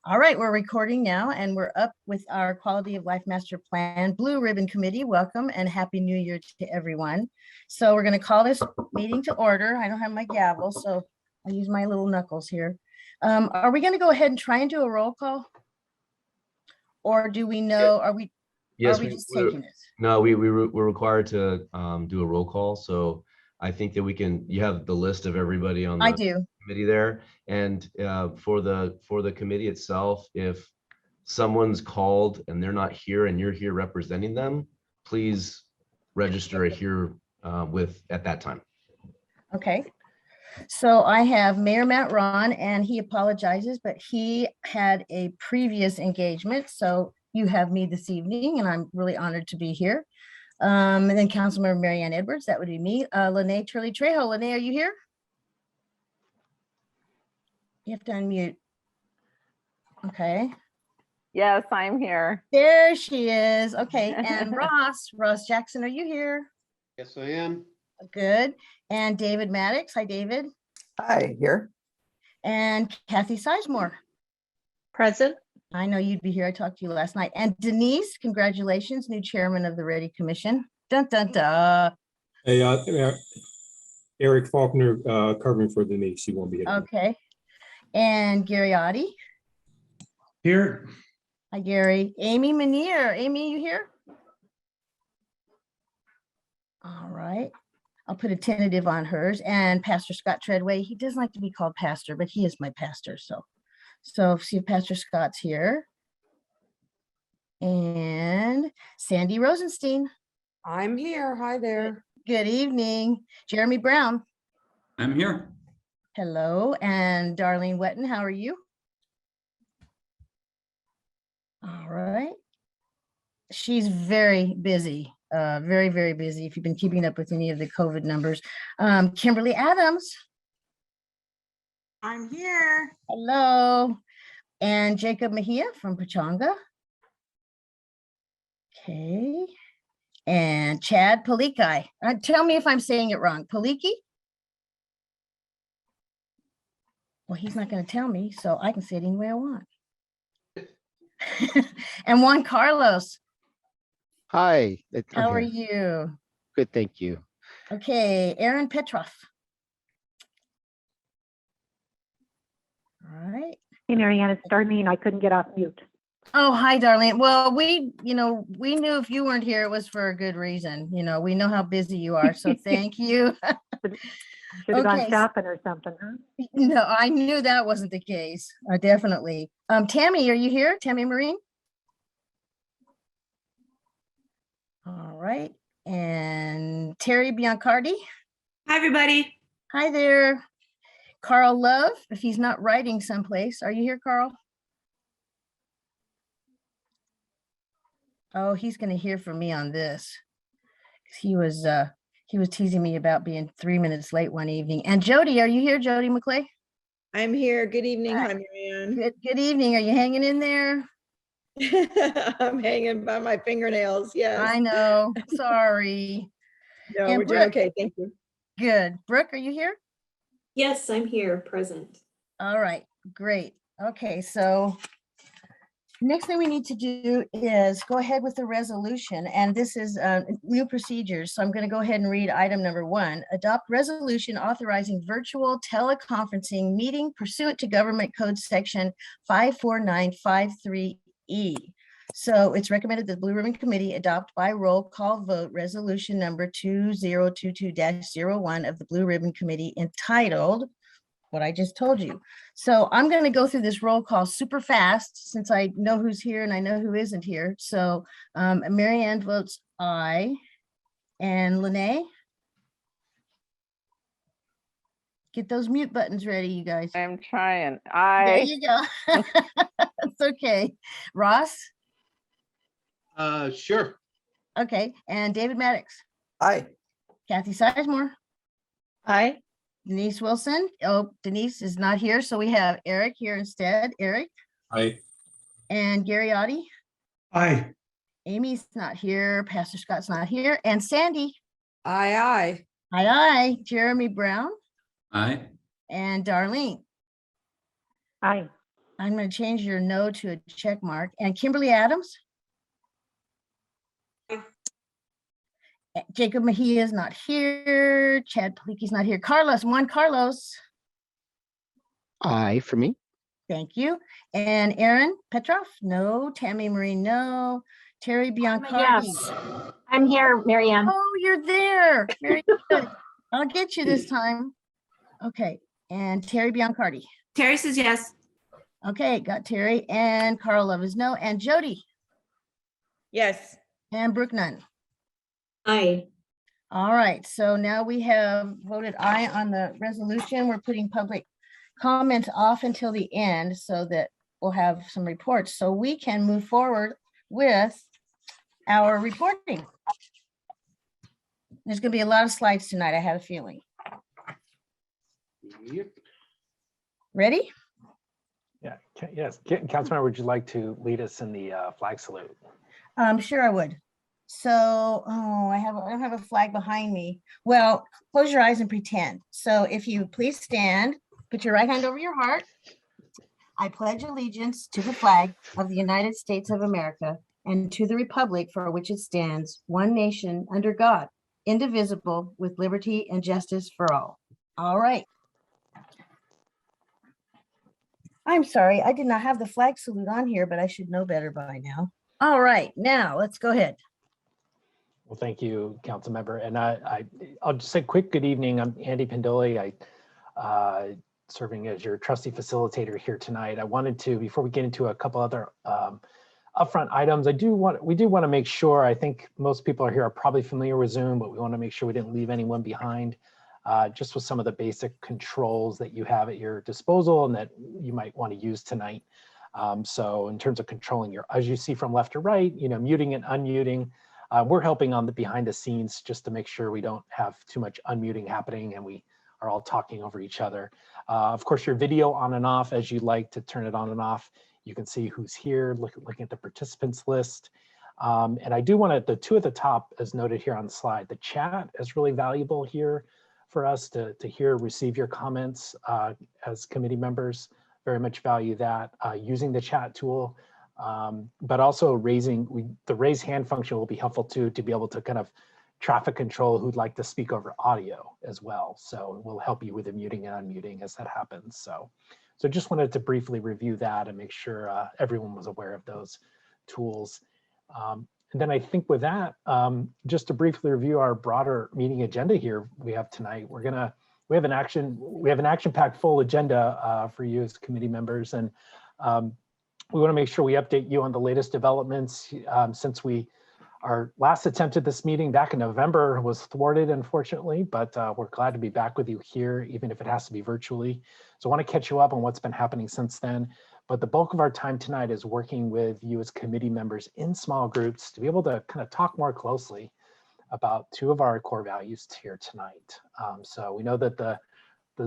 All right, we're recording now and we're up with our Quality of Life Master Plan Blue Ribbon Committee. Welcome and Happy New Year to everyone. So we're going to call this meeting to order. I don't have my gavel, so I use my little knuckles here. Are we going to go ahead and try and do a roll call? Or do we know, are we just taking this? No, we're required to do a roll call. So I think that you have the list of everybody on the committee there. And for the committee itself, if someone's called and they're not here and you're here representing them, please register here at that time. Okay. So I have Mayor Matt Ron, and he apologizes, but he had a previous engagement. So you have me this evening, and I'm really honored to be here. And then Councilmember Mary Ann Edwards, that would be me. Lene Turley Trejo. Lene, are you here? You have to unmute. Okay. Yes, I'm here. There she is. Okay. And Ross Jackson, are you here? Yes, I am. Good. And David Maddox. Hi, David. Hi, here. And Kathy Sizemore. Present. I know you'd be here. I talked to you last night. And Denise, congratulations, new chairman of the Ready Commission. Dun, dun, dun. Hey, Eric Faulkner covering for Denise. She won't be here. Okay. And Gary Oddie. Here. Hi, Gary. Amy Manier. Amy, you here? All right. I'll put a tentative on hers. And Pastor Scott Treadway. He doesn't like to be called pastor, but he is my pastor. So see if Pastor Scott's here. And Sandy Rosenstein. I'm here. Hi there. Good evening. Jeremy Brown. I'm here. Hello. And Darlene Wetton, how are you? All right. She's very busy, very, very busy. If you've been keeping up with any of the COVID numbers. Kimberly Adams. I'm here. Hello. And Jacob Mejia from Pachanga. Okay. And Chad Palikai. Tell me if I'm saying it wrong. Paliki? Well, he's not going to tell me, so I can say it any way I want. And Juan Carlos. Hi. How are you? Good, thank you. Okay, Aaron Petroff. All right. Hey, Marianne, it's Darlene. I couldn't get off mute. Oh, hi, Darlene. Well, we knew if you weren't here, it was for a good reason. We know how busy you are, so thank you. Should have gone shopping or something, huh? No, I knew that wasn't the case. Definitely. Tammy, are you here? Tammy Marine? All right. And Terry Biancardi. Hi, everybody. Hi there. Carl Love, if he's not writing someplace. Are you here, Carl? Oh, he's going to hear from me on this. He was teasing me about being 3 minutes late one evening. And Jody, are you here, Jody McClay? I'm here. Good evening. Hi, Marianne. Good evening. Are you hanging in there? I'm hanging by my fingernails. Yes. I know. Sorry. No, And we're doing okay. Thank you. Good. Brooke, are you here? Yes, I'm here, present. All right, great. Okay, so next thing we need to do is go ahead with the resolution, and this is new procedures. So I'm going to go ahead and read item number 1. Adopt resolution authorizing virtual teleconferencing meeting pursuant to Government Code Section 54953E. So it's recommended that the Blue Ribbon Committee adopt by roll call vote resolution number 2022-01 of the Blue Ribbon Committee entitled what I just told you. So I'm going to go through this roll call super fast since I know who's here and I know who isn't here. So Mary Ann votes aye. And Lene? Get those mute buttons ready, you guys. I'm trying. There you go. It's okay. Ross? Sure. Okay. And David Maddox? Hi. Kathy Sizemore? Hi. Denise Wilson? Oh, Denise is not here. So we have Eric here instead. Eric? Hi. And Gary Oddie? Hi. Amy's not here. Pastor Scott's not here. And Sandy? Aye, aye. Aye, aye. Jeremy Brown? Hi. And Darlene? Aye. I'm going to change your no to a check mark. And Kimberly Adams? Jacob Mejia is not here. Chad Paliki's not here. Carlos, Juan Carlos. Aye for me. Thank you. And Aaron Petrov? No. Tammy Marie? No. Terry Biancardi? Yes, I'm here, Marianne. Oh, you're there. Very good. I'll get you this time. Okay. And Terry Biancardi? Terry says yes. Okay, got Terry. And Carl Love is no. And Jody? Yes. And Brooke Nunn? Aye. All right, so now we have voted aye on the resolution. We're putting public comments off until the end so that we'll have some reports. So we can move forward with our reporting. There's gonna be a lot of slides tonight, I have a feeling. Ready? Yeah, yes. Councilmember, would you like to lead us in the flag salute? Sure I would. So, oh, I don't have a flag behind me. Well, close your eyes and pretend. So if you please stand, put your right hand over your heart. I pledge allegiance to the flag of the United States of America and to the republic for which it stands, one nation under God, indivisible, with liberty and justice for all. All right. I'm sorry, I did not have the flag salute on here, but I should know better by now. All right, now let's go ahead. Well, thank you, Councilmember. And I'll just say quick good evening. I'm Andy Pendoli. Serving as your trustee facilitator here tonight. I wanted to, before we get into a couple other upfront items, we do want to make sure, I think most people are here are probably familiar with Zoom, but we want to make sure we didn't leave anyone behind, just with some of the basic controls that you have at your disposal and that you might want to use tonight. So in terms of controlling as you see from left to right, muting and unmuting, we're helping on the behind the scenes just to make sure we don't have too much unmuting happening and we are all talking over each other. Of course, your video on and off as you like to turn it on and off. You can see who's here, looking at the participants list. And I do want the two at the top, as noted here on the slide, the chat is really valuable here for us to receive your comments as committee members. Very much value that, using the chat tool. But also the raise hand function will be helpful too, to be able to kind of traffic control who'd like to speak over audio as well. So we'll help you with the muting and unmuting as that happens. So just wanted to briefly review that and make sure everyone was aware of those tools. And then I think with that, just to briefly review our broader meeting agenda here we have tonight, we have an action-packed full agenda for you as committee members. And we want to make sure we update you on the latest developments since our last attempt at this meeting back in November was thwarted, unfortunately, but we're glad to be back with you here, even if it has to be virtually. So I want to catch you up on what's been happening since then. But the bulk of our time tonight is working with you as committee members in small groups to be able to kind of talk more closely about two of our core values here tonight. So we know that the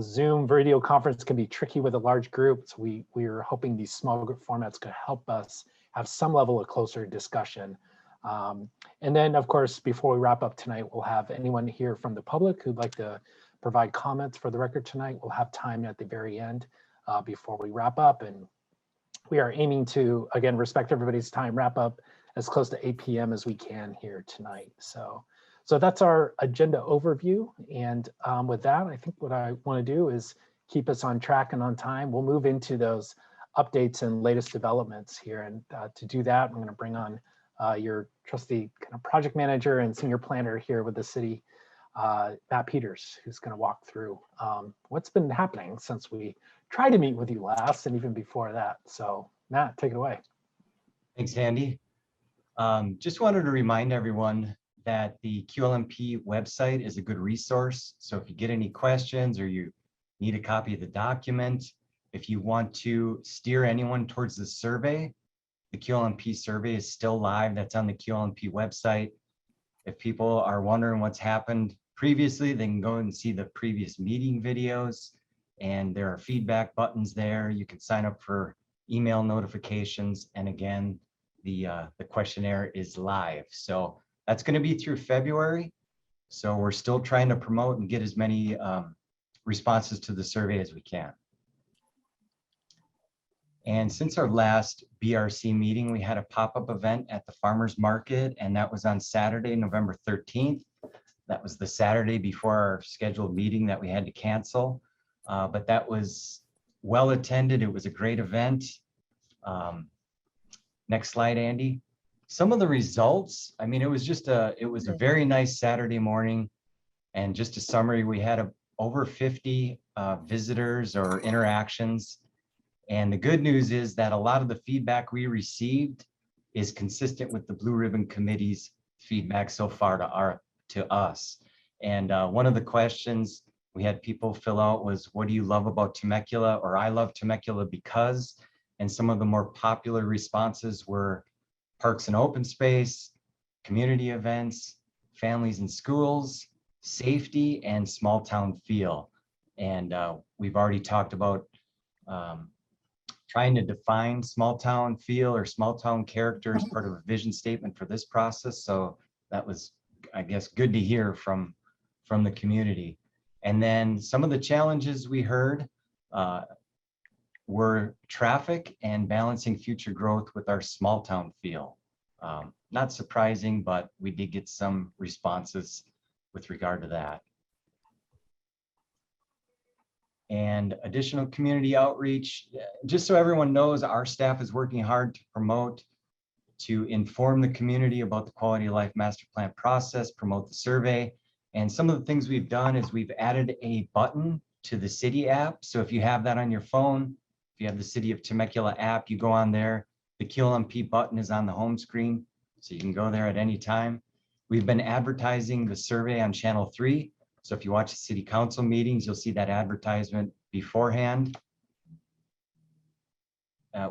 Zoom video conference can be tricky with a large group. So we are hoping these small group formats could help us have some level of closer discussion. And then, of course, before we wrap up tonight, we'll have anyone here from the public who'd like to provide comments for the record tonight. We'll have time at the very end before we wrap up. And we are aiming to, again, respect everybody's time, wrap up as close to 8 p.m. as we can here tonight. So that's our agenda overview. And with that, I think what I want to do is keep us on track and on time. We'll move into those updates and latest developments here. And to do that, I'm going to bring on your trusty kind of project manager and senior planner here with the city, Matt Peters, who's going to walk through what's been happening since we tried to meet with you last and even before that. So Matt, take it away. Thanks, Andy. Just wanted to remind everyone that the QLMP website is a good resource. So if you get any questions or you need a copy of the document, if you want to steer anyone towards the survey, the QLMP survey is still live. That's on the QLMP website. If people are wondering what's happened previously, they can go and see the previous meeting videos, and there are feedback buttons there. You can sign up for email notifications. And again, the questionnaire is live. So that's going to be through February. So we're still trying to promote and get as many responses to the survey as we can. And since our last BRC meeting, we had a pop-up event at the farmer's market, and that was on Saturday, November 13th. That was the Saturday before our scheduled meeting that we had to cancel. But that was well attended. It was a great event. Next slide, Andy. Some of the results, I mean, it was a very nice Saturday morning. And just a summary, we had over 50 visitors or interactions. And the good news is that a lot of the feedback we received is consistent with the Blue Ribbon Committee's feedback so far to us. And one of the questions we had people fill out was, what do you love about Temecula? Or I love Temecula because, and some of the more popular responses were parks and open space, community events, families and schools, safety, and small town feel. And we've already talked about trying to define small town feel or small town character as part of a vision statement for this process. So that was, I guess, good to hear from the community. And then some of the challenges we heard were traffic and balancing future growth with our small town feel. Not surprising, but we did get some responses with regard to that. And additional community outreach. Just so everyone knows, our staff is working hard to promote, to inform the community about the quality of life master plan process, promote the survey. And some of the things we've done is we've added a button to the city app. So if you have that on your phone, if you have the City of Temecula app, you go on there, the QLMP button is on the home screen, so you can go there at any time. We've been advertising the survey on Channel 3. So if you watch the city council meetings, you'll see that advertisement beforehand.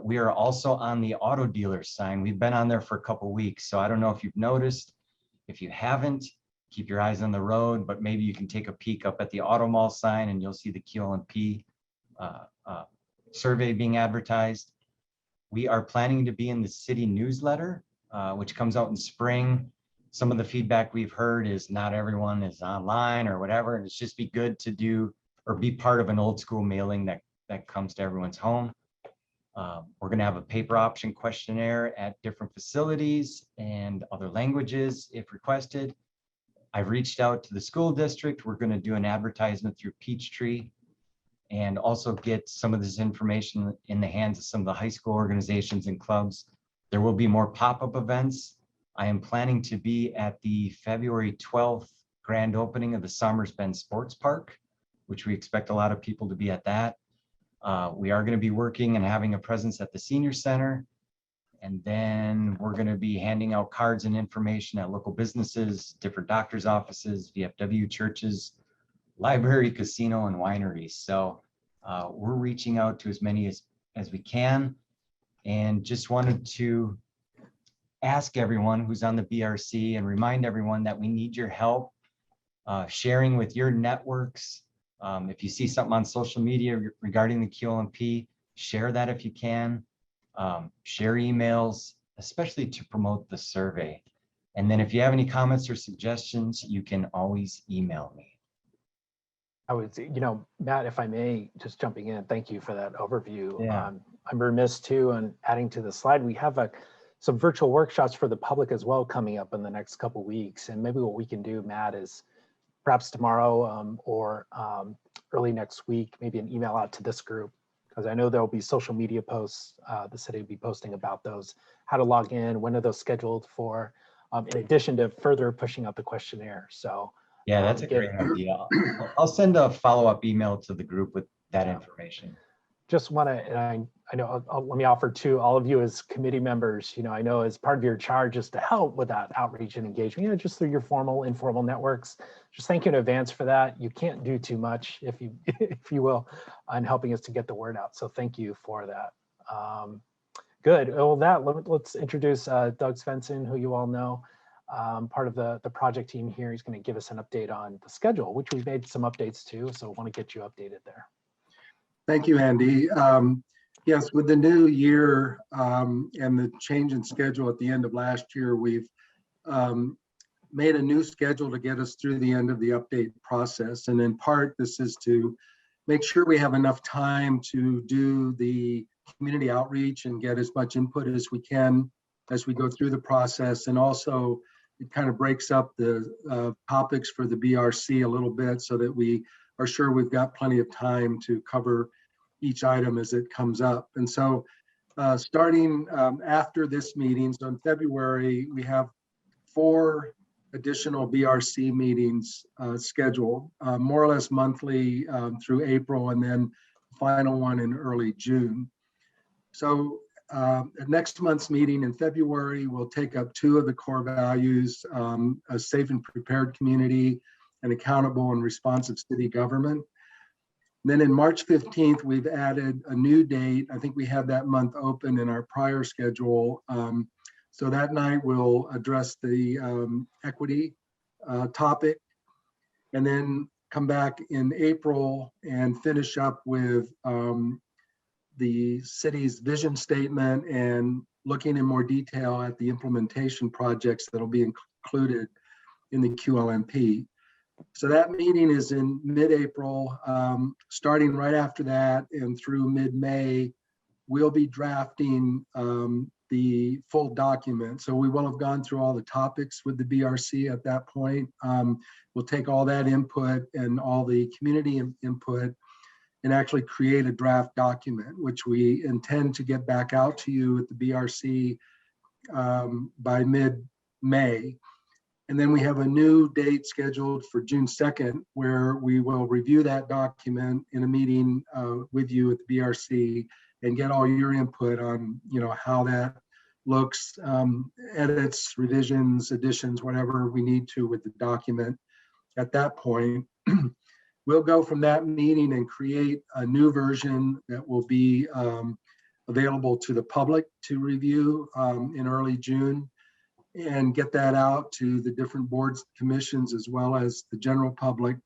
We are also on the auto dealer sign. We've been on there for a couple of weeks. So I don't know if you've noticed. If you haven't, keep your eyes on the road, but maybe you can take a peek up at the auto mall sign and you'll see the QLMP survey being advertised. We are planning to be in the city newsletter, which comes out in spring. Some of the feedback we've heard is not everyone is online or whatever, and it's just be good to do or be part of an old school mailing that comes to everyone's home. We're going to have a paper option questionnaire at different facilities and other languages if requested. I've reached out to the school district. We're going to do an advertisement through Peachtree and also get some of this information in the hands of some of the high school organizations and clubs. There will be more pop-up events. I am planning to be at the February 12th grand opening of the Somers Bend Sports Park, which we expect a lot of people to be at that. We are going to be working and having a presence at the Senior Center. And then we're going to be handing out cards and information at local businesses, different doctors' offices, VFW churches, library, casino, and wineries. So we're reaching out to as many as we can. And just wanted to ask everyone who's on the BRC and remind everyone that we need your help sharing with your networks. If you see something on social media regarding the QLMP, share that if you can. Share emails, especially to promote the survey. And then if you have any comments or suggestions, you can always email me. I would, Matt, if I may, just jumping in, thank you for that overview. Yeah. I'm remiss too on adding to the slide. We have some virtual workshops for the public as well coming up in the next couple of weeks. And maybe what we can do, Matt, is perhaps tomorrow or early next week, maybe an email out to this group, because I know there'll be social media posts. The city will be posting about those, how to log in, when are those scheduled for, in addition to further pushing out the questionnaire. So yeah, that's a great idea. I'll send a follow-up email to the group with that information. Just want to, and I know, let me offer to all of you as committee members, I know as part of your charge is to help with that outreach and engagement, just through your formal, informal networks. Just thank you in advance for that. You can't do too much, if you will, on helping us to get the word out. So thank you for that. Good. Well, let's introduce Doug Svensson, who you all know, part of the project team here. He's going to give us an update on the schedule, which we've made some updates to. So I want to get you updated there. Thank you, Andy. Yes, with the new year and the change in schedule at the end of last year, we've made a new schedule to get us through the end of the update process. And in part, this is to make sure we have enough time to do the community outreach and get as much input as we can as we go through the process. And also it kind of breaks up the topics for the BRC a little bit so that we are sure we've got plenty of time to cover each item as it comes up. And so starting after this meeting, so in February, we have 4 additional BRC meetings scheduled, more or less monthly through April, and then the final one in early June. So at next month's meeting in February, we'll take up 2 of the core values, a safe and prepared community, and accountable and responsive city government. And then in March 15th, we've added a new date. I think we had that month open in our prior schedule. So that night we'll address the equity topic, and then come back in April and finish up with the city's vision statement and looking in more detail at the implementation projects that'll be included in the QLMP. So that meeting is in mid-April. Starting right after that and through mid-May, we'll be drafting the full document. So we will have gone through all the topics with the BRC at that point. We'll take all that input and all the community input and actually create a draft document, which we intend to get back out to you at the BRC by mid-May. And then we have a new date scheduled for June 2nd, where we will review that document in a meeting with you at the BRC and get all your input on, how that looks, edits, revisions, additions, whatever we need to with the document. At that point, we'll go from that meeting and create a new version that will be available to the public to review in early June, and get that out to the different boards, commissions, as well as the general public.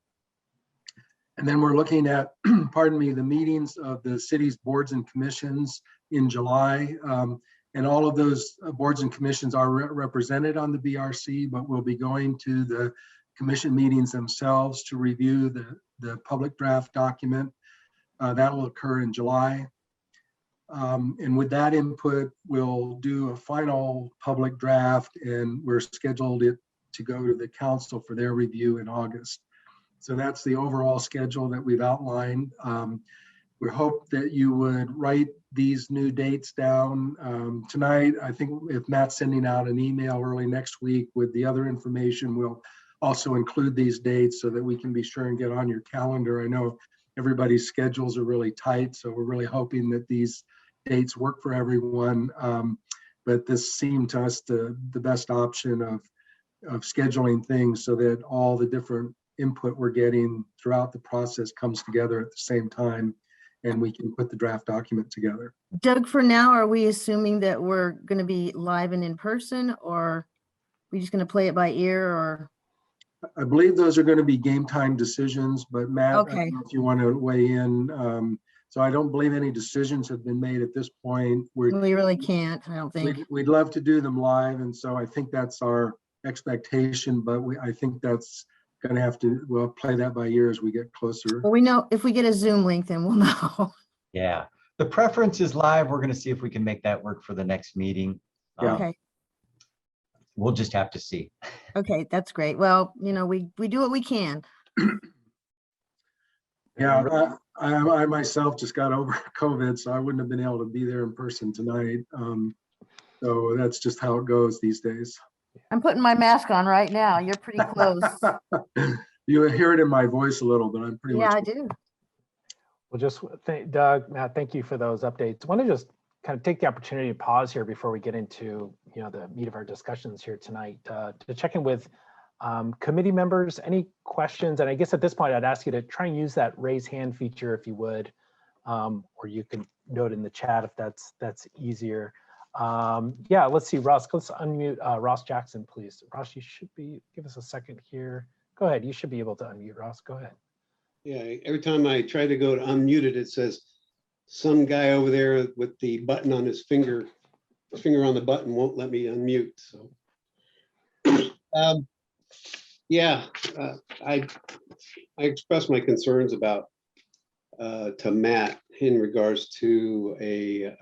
And then we're looking at, pardon me, the meetings of the city's boards and commissions in July. And all of those boards and commissions are represented on the BRC, but we'll be going to the commission meetings themselves to review the public draft document. That will occur in July. And with that input, we'll do a final public draft, and we're scheduled it to go to the council for their review in August. So that's the overall schedule that we've outlined. We hope that you would write these new dates down tonight. I think if Matt's sending out an email early next week with the other information, we'll also include these dates so that we can be sure and get on your calendar. I know everybody's schedules are really tight, so we're really hoping that these dates work for everyone. But this seemed to us the best option of scheduling things so that all the different input we're getting throughout the process comes together at the same time, and we can put the draft document together. Doug, for now, are we assuming that we're going to be live and in person, or are we just going to play it by ear? Or I believe those are going to be game time decisions, but Matt, I don't know if you want to weigh in. So I don't believe any decisions have been made at this point. We really can't, I don't think. We'd love to do them live, and so I think that's our expectation, but I think that's going to have to, we'll play that by ear as we get closer. Well, we know if we get a Zoom link, then we'll know. Yeah, the preference is live. We're going to see if we can make that work for the next meeting. Okay. We'll just have to see. Okay, that's great. Well, we do what we can. Yeah, I myself just got over COVID, so I wouldn't have been able to be there in person tonight. So that's just how it goes these days. I'm putting my mask on right now. You're pretty close. You hear it in my voice a little, but I'm pretty much. Yeah, I do. Well, just Doug, Matt, thank you for those updates. I want to just kind of take the opportunity to pause here before we get into the meat of our discussions here tonight to check in with committee members. Any questions? And I guess at this point, I'd ask you to try and use that raise hand feature if you would, or you can note in the chat if that's easier. Yeah, let's see, Ross, let's unmute Ross Jackson, please. Ross, you should give us a second here. Go ahead, you should be able to unmute, Ross, go ahead. Yeah, every time I try to go to unmute it, it says some guy over there with the button on his finger on the button won't let me unmute, so. Yeah, I expressed my concerns about to Matt in regards to a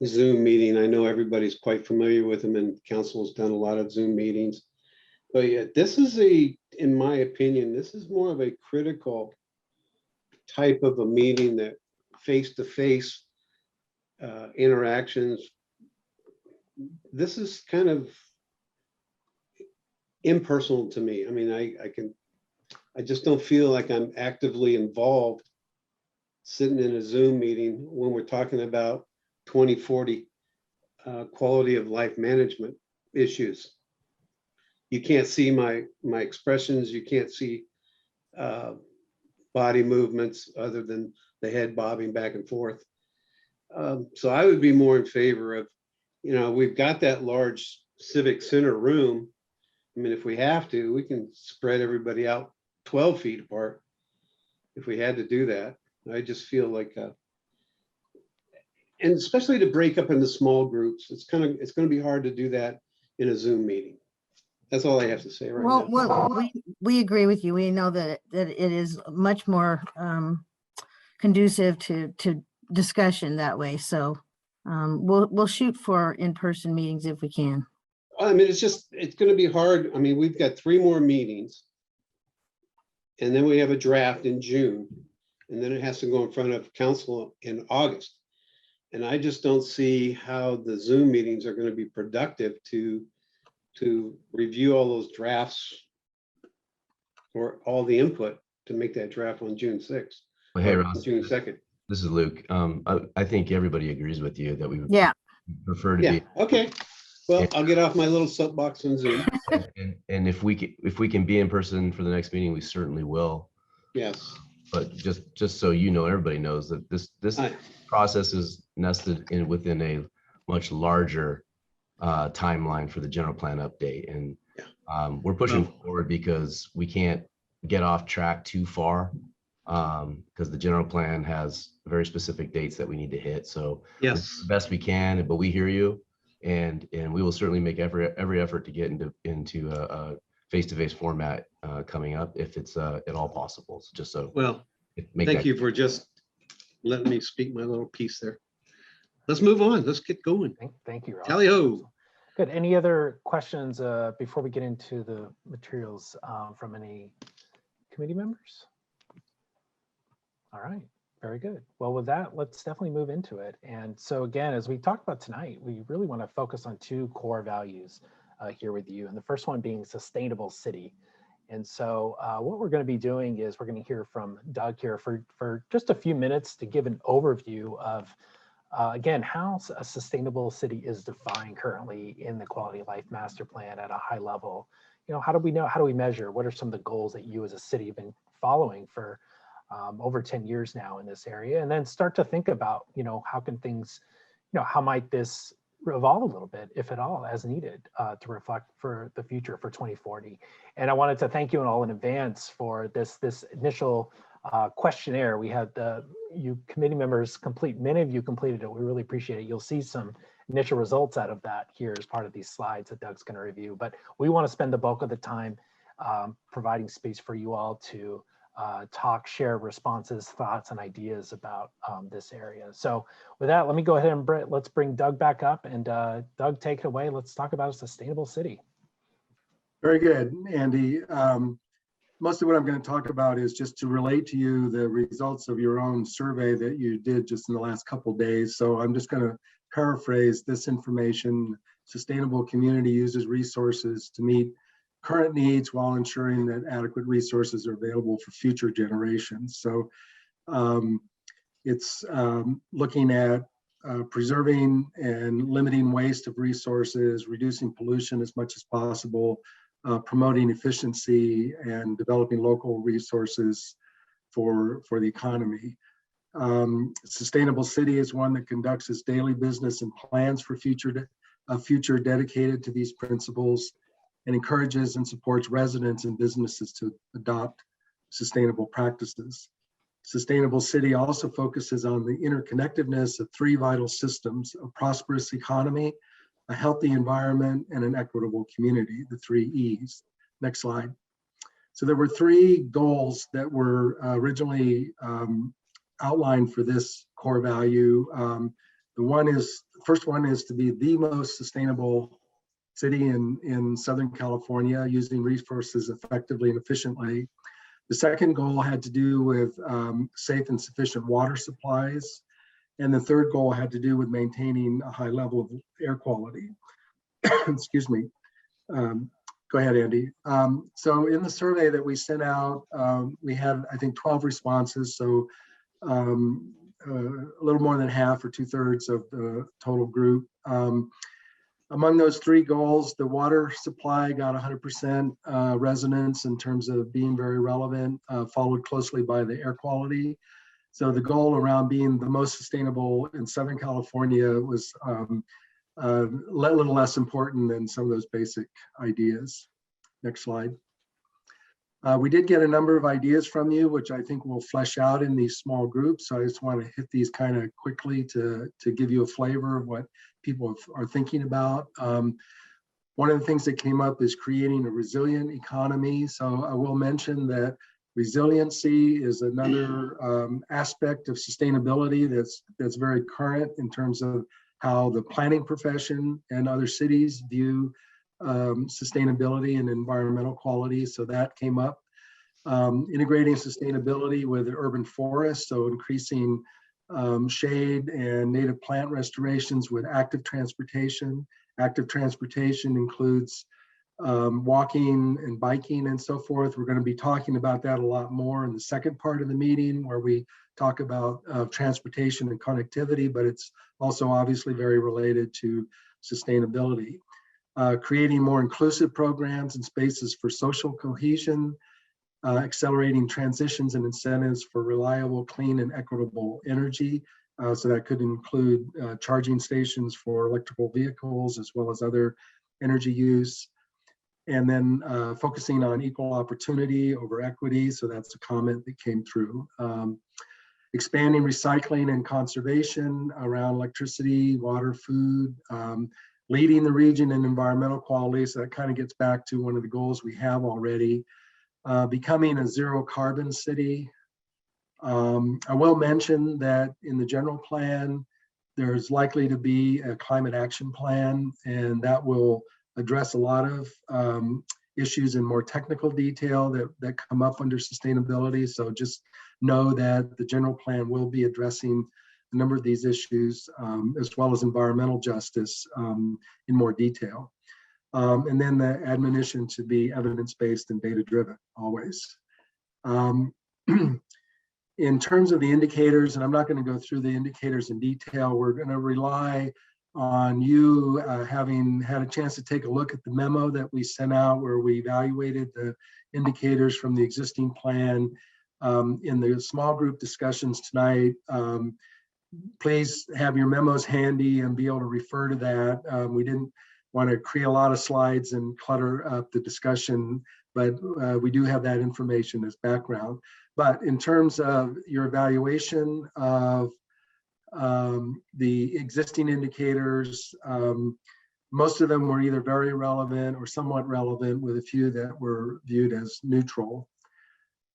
Zoom meeting. I know everybody's quite familiar with them, and council has done a lot of Zoom meetings. But yeah, this is in my opinion, this is more of a critical type of a meeting, that face-to-face interactions. This is kind of impersonal to me. I mean, I just don't feel like I'm actively involved sitting in a Zoom meeting when we're talking about 2040 quality of life management issues. You can't see my expressions. You can't see body movements other than the head bobbing back and forth. So I would be more in favor of, we've got that large civic center room. I mean, if we have to, we can spread everybody out 12 feet apart if we had to do that. I just feel like, and especially to break up into small groups, it's going to be hard to do that in a Zoom meeting. That's all I have to say right now. Well, we agree with you. We know that it is much more conducive to discussion that way. So we'll shoot for in-person meetings if we can. I mean, it's going to be hard. I mean, we've got 3 more meetings, and then we have a draft in June, and then it has to go in front of council in August. And I just don't see how the Zoom meetings are going to be productive to review all those drafts or all the input to make that draft on June 6th. Well, hey, Ross, June 2nd. This is Luke. I think everybody agrees with you that we would prefer to be. Okay. Well, I'll get off my little soapbox on Zoom. And if we can be in person for the next meeting, we certainly will. Yes. But just so you know, everybody knows that this process is nested within a much larger timeline for the general plan update, and we're pushing forward because we can't get off track too far, because the general plan has very specific dates that we need to hit. So yes, the best we can, but we hear you, and we will certainly make every effort to get into a face-to-face format coming up if it's at all possible. So just so thank you for just letting me speak my little piece there. Let's move on. Let's get going. Thank you, Ross. Tally ho. Good. Any other questions before we get into the materials from any committee members? All right. Very good. Well, with that, let's definitely move into it. And so again, as we talked about tonight, we really want to focus on 2 core values here with you. And the first one being sustainable city. And so what we're going to be doing is we're going to hear from Doug here for just a few minutes to give an overview of again, how a sustainable city is defined currently in the Quality of Life Master Plan at a high level. How do we measure? What are some of the goals that you as a city have been following for over 10 years now in this area? And then start to think about, how can things, how might this evolve a little bit, if at all, as needed to reflect for the future for 2040. And I wanted to thank you all in advance for this initial questionnaire. We had you committee members complete, many of you completed it. We really appreciate it. You'll see some initial results out of that here as part of these slides that Doug's going to review. But we want to spend the bulk of the time providing space for you all to talk, share responses, thoughts, and ideas about this area. So with that, let me go ahead and let's bring Doug back up. And Doug, take it away. Let's talk about a sustainable city. Very good, Andy. Most of what I'm going to talk about is just to relate to you the results of your own survey that you did just in the last couple of days. So I'm just going to paraphrase this information. Sustainable community uses resources to meet current needs while ensuring that adequate resources are available for future generations. So it's looking at preserving and limiting waste of resources, reducing pollution as much as possible, promoting efficiency, and developing local resources for the economy. Sustainable city is one that conducts its daily business and plans for a future dedicated to these principles, and encourages and supports residents and businesses to adopt sustainable practices. Sustainable city also focuses on the interconnectedness of 3 vital systems: a prosperous economy, a healthy environment, and an equitable community, the 3 E's. Next slide. So there were three goals that were originally outlined for this core value. The first one is to be the most sustainable city in Southern California, using resources effectively and efficiently. The second goal had to do with safe and sufficient water supplies. And the third goal had to do with maintaining a high level of air quality. Excuse me. Go ahead, Andy. So in the survey that we sent out, we had, I think, 12 responses. So a little more than half or 2/3 of the total group. Among those three goals, the water supply got 100% resonance in terms of being very relevant, followed closely by the air quality. So the goal around being the most sustainable in Southern California was a little less important than some of those basic ideas. Next slide. We did get a number of ideas from you, which I think we'll flesh out in these small groups. So I just want to hit these kind of quickly to give you a flavor of what people are thinking about. One of the things that came up is creating a resilient economy. So I will mention that resiliency is another aspect of sustainability that's very current in terms of how the planning profession and other cities view sustainability and environmental quality. So that came up. Integrating sustainability with urban forests, so increasing shade and native plant restorations with active transportation. Active transportation includes walking and biking and so forth. We're going to be talking about that a lot more in the second part of the meeting, where we talk about transportation and connectivity, but it's also obviously very related to sustainability. Creating more inclusive programs and spaces for social cohesion, accelerating transitions and incentives for reliable, clean, and equitable energy. So that could include charging stations for electrical vehicles as well as other energy use. And then focusing on equal opportunity over equity. So that's a comment that came through. Expanding recycling and conservation around electricity, water, food. Leading the region in environmental quality. So that kind of gets back to one of the goals we have already. Becoming a zero carbon city. I will mention that in the general plan, there's likely to be a climate action plan, and that will address a lot of issues in more technical detail that come up under sustainability. So just know that the general plan will be addressing a number of these issues, as well as environmental justice in more detail. And then the admonition to be evidence-based and data-driven always. In terms of the indicators, and I'm not going to go through the indicators in detail, we're going to rely on you having had a chance to take a look at the memo that we sent out where we evaluated the indicators from the existing plan. In the small group discussions tonight, please have your memos handy and be able to refer to that. We didn't want to create a lot of slides and clutter up the discussion, but we do have that information as background. But in terms of your evaluation of the existing indicators, most of them were either very relevant or somewhat relevant, with a few that were viewed as neutral.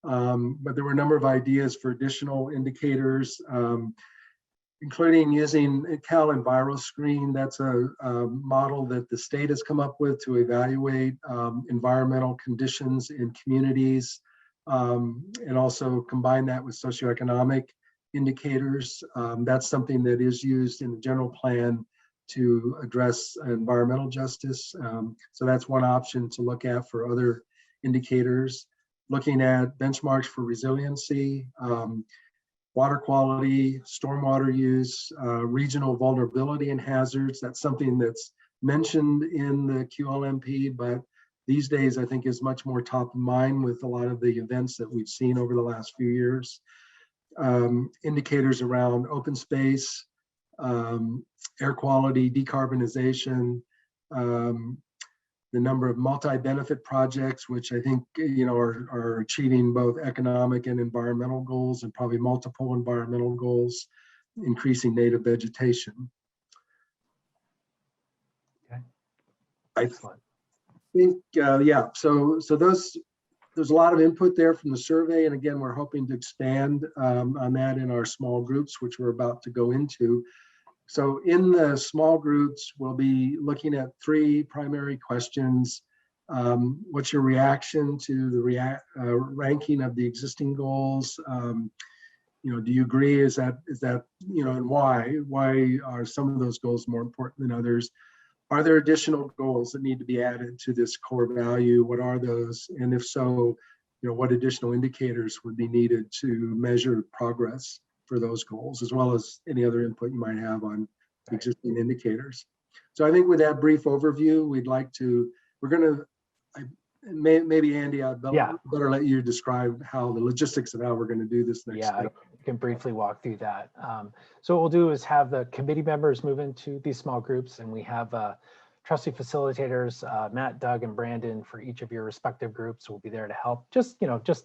But there were a number of ideas for additional indicators, including using Cal EnviroScreen. That's a model that the state has come up with to evaluate environmental conditions in communities, and also combine that with socioeconomic indicators. That's something that is used in the general plan to address environmental justice. So that's one option to look at for other indicators. Looking at benchmarks for resiliency, water quality, stormwater use, regional vulnerability and hazards. That's something that's mentioned in the QLMP, but these days I think is much more top of mind with a lot of the events that we've seen over the last few years. Indicators around open space, air quality, decarbonization, the number of multi-benefit projects, which I think are achieving both economic and environmental goals, and probably multiple environmental goals, increasing native vegetation. Okay. I think, yeah. So those there's a lot of input there from the survey. And again, we're hoping to expand on that in our small groups, which we're about to go into. So in the small groups, we'll be looking at 3 primary questions. What's your reaction to the ranking of the existing goals? Do you agree? Is that, and why? Why are some of those goals more important than others? Are there additional goals that need to be added to this core value? What are those? And if so, what additional indicators would be needed to measure progress for those goals, as well as any other input you might have on existing indicators. So I think with that brief overview, maybe Andy, I'd better let you describe how the logistics of how we're going to do this next step. I can briefly walk through that. So what we'll do is have the committee members move into these small groups, and we have trustee facilitators, Matt, Doug, and Brandon for each of your respective groups will be there to help, just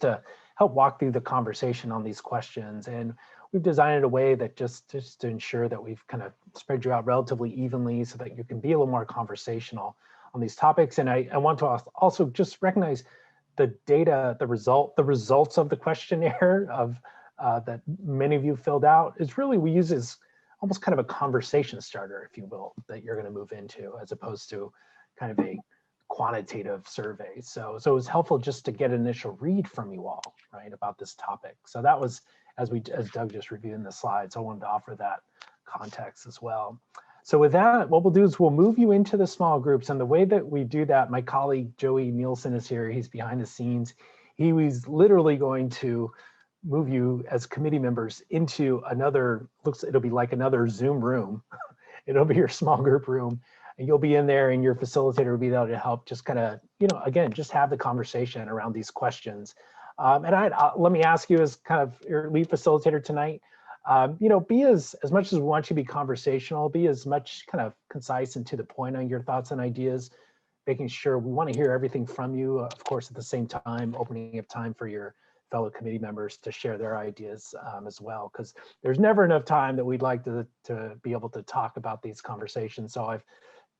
to help walk through the conversation on these questions. And we've designed it a way that just to ensure that we've kind of spread you out relatively evenly so that you can be a little more conversational on these topics. And I want to also just recognize the data, the results of the questionnaire that many of you filled out is really, we use as almost kind of a conversation starter, if you will, that you're going to move into, as opposed to kind of a quantitative survey. So it was helpful just to get an initial read from you all, right, about this topic. So that was, as Doug just reviewed in the slides, I wanted to offer that context as well. So with that, what we'll do is we'll move you into the small groups. And the way that we do that, my colleague Joey Nielsen is here. He's behind the scenes. He was literally going to move you as committee members into another, it'll be like another Zoom room. It'll be your small group room. And you'll be in there, and your facilitator will be there to help just kind of, again, just have the conversation around these questions. And let me ask you, as kind of your lead facilitator tonight, be as much as we want you to be conversational, be as much kind of concise and to the point on your thoughts and ideas, making sure we want to hear everything from you, of course, at the same time, opening up time for your fellow committee members to share their ideas as well, because there's never enough time that we'd like to be able to talk about these conversations. So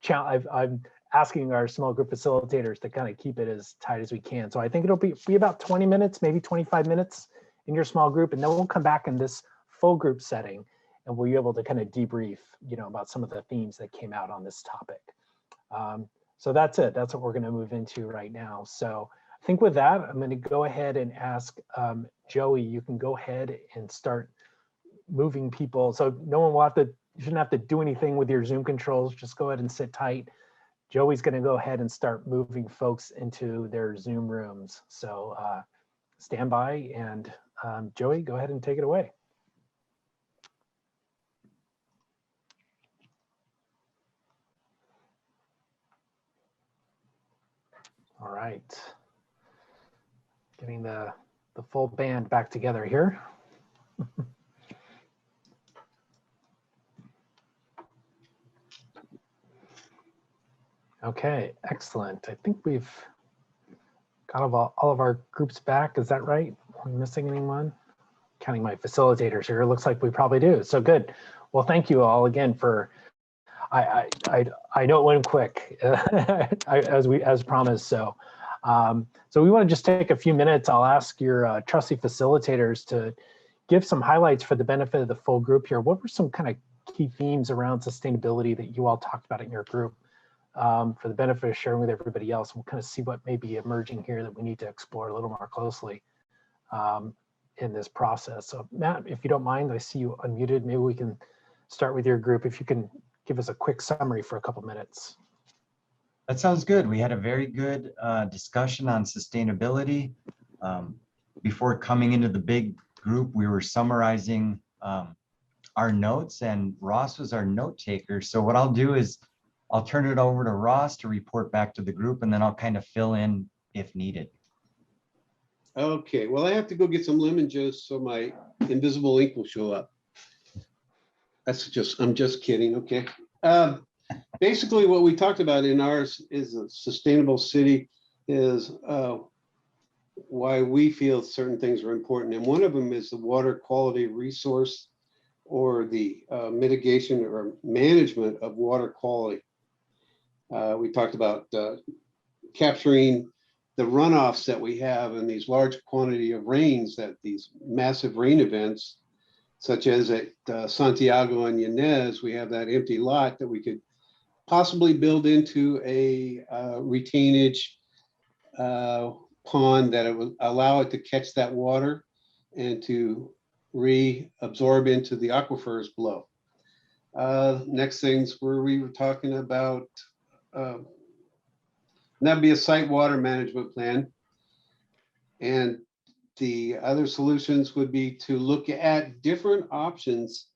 I'm asking our small group facilitators to kind of keep it as tight as we can. So I think it'll be about 20 minutes, maybe 25 minutes in your small group, and then we'll come back in this full group setting, and we'll be able to kind of debrief, about some of the themes that came out on this topic. So that's it. That's what we're going to move into right now. So I think with that, I'm going to go ahead and ask Joey, you can go ahead and start moving people. So no one will you shouldn't have to do anything with your Zoom controls. Just go ahead and sit tight. Joey's going to go ahead and start moving folks into their Zoom rooms. So stand by, and Joey, go ahead and take it away. All right. Getting the full band back together here. Okay, excellent. I think we've got all of our groups back. Is that right? Are we missing anyone? Counting my facilitators here, it looks like we probably do. So good. Well, thank you all again for, I know it went quick as promised. So we want to just take a few minutes. I'll ask your trustee facilitators to give some highlights for the benefit of the full group here. What were some kind of key themes around sustainability that you all talked about in your group for the benefit of sharing with everybody else? We'll kind of see what may be emerging here that we need to explore a little more closely in this process. So Matt, if you don't mind, I see you unmuted. Maybe we can start with your group. If you can give us a quick summary for a couple minutes. That sounds good. We had a very good discussion on sustainability. Before coming into the big group, we were summarizing our notes, and Ross was our note taker. So what I'll do is I'll turn it over to Ross to report back to the group, and then I'll kind of fill in if needed. Okay, well, I have to go get some lemon juice so my invisible ink will show up. I'm just kidding, okay. Basically, what we talked about in ours is a sustainable city is why we feel certain things are important. And one of them is the water quality resource, or the mitigation or management of water quality. We talked about capturing the runoffs that we have and these large quantity of rains, that these massive rain events, such as at Santiago and Yanez, we have that empty lot that we could possibly build into a retainage pond that it would allow it to catch that water and to reabsorb into the aquifers below. Next things where we were talking about, that'd be a site water management plan. And the other solutions would be to look at different options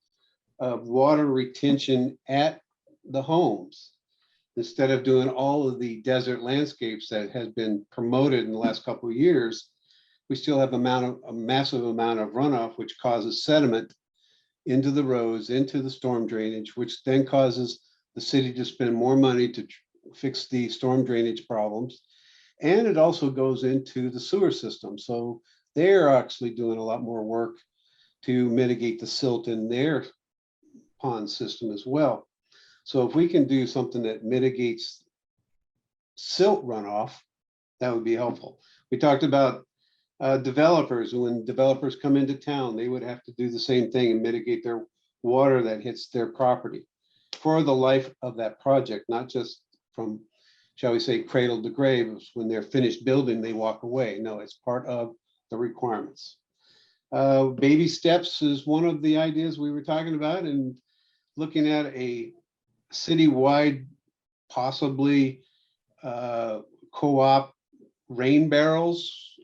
of water retention at the homes, instead of doing all of the desert landscapes that has been promoted in the last couple of years. We still have a massive amount of runoff, which causes sediment into the roads, into the storm drainage, which then causes the city to spend more money to fix the storm drainage problems. And it also goes into the sewer system. So they're actually doing a lot more work to mitigate the silt in their pond system as well. So if we can do something that mitigates silt runoff, that would be helpful. We talked about developers. When developers come into town, they would have to do the same thing and mitigate their water that hits their property for the life of that project, not just from, shall we say, cradle to grave. When they're finished building, they walk away. No, it's part of the requirements. Baby steps is one of the ideas we were talking about, and looking at a citywide, possibly co-op rain barrels,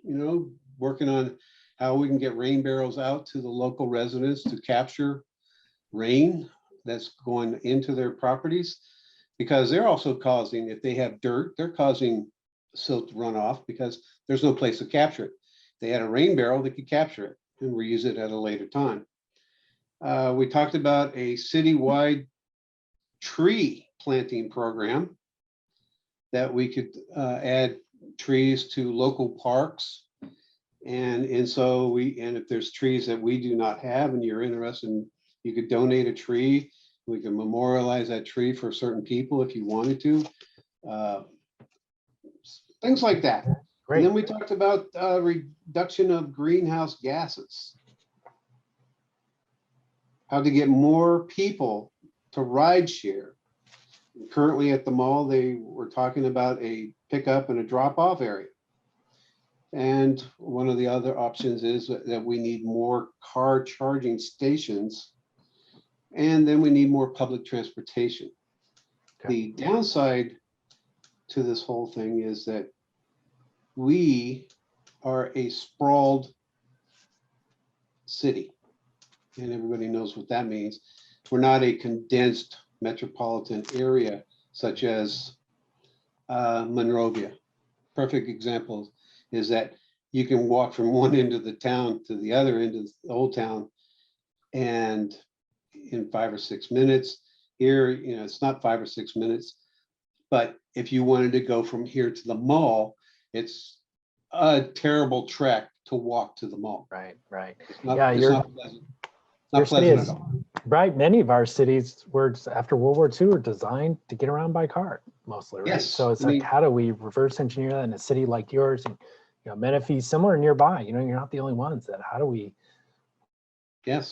working on how we can get rain barrels out to the local residents to capture rain that's going into their properties, because they're also causing, if they have dirt, they're causing silt runoff because there's no place to capture it. If they had a rain barrel, they could capture it and reuse it at a later time. We talked about a citywide tree planting program that we could add trees to local parks. And so if there's trees that we do not have and you're interested, you could donate a tree. We can memorialize that tree for certain people if you wanted to. Things like that. Great. And then we talked about reduction of greenhouse gases. How to get more people to ride share. Currently at the mall, they were talking about a pickup and a drop-off area. And one of the other options is that we need more car charging stations, and then we need more public transportation. Okay. The downside to this whole thing is that we are a sprawled city, and everybody knows what that means. We're not a condensed metropolitan area such as Monrovia. Perfect example is that you can walk from one end of the town to the other end of the old town and in 5 or 6 minutes. Here, it's not 5 or 6 minutes, but if you wanted to go from here to the mall, it's a terrible trek to walk to the mall. Right. It's not, yeah, it's your not pleasant. Not pleasant at all. Right. Many of our cities were, after World War II, were designed to get around by car mostly, right? Yes, so it's like, how do we reverse engineer that in a city like yours? And Menifee, somewhere nearby, you're not the only ones. That how do we get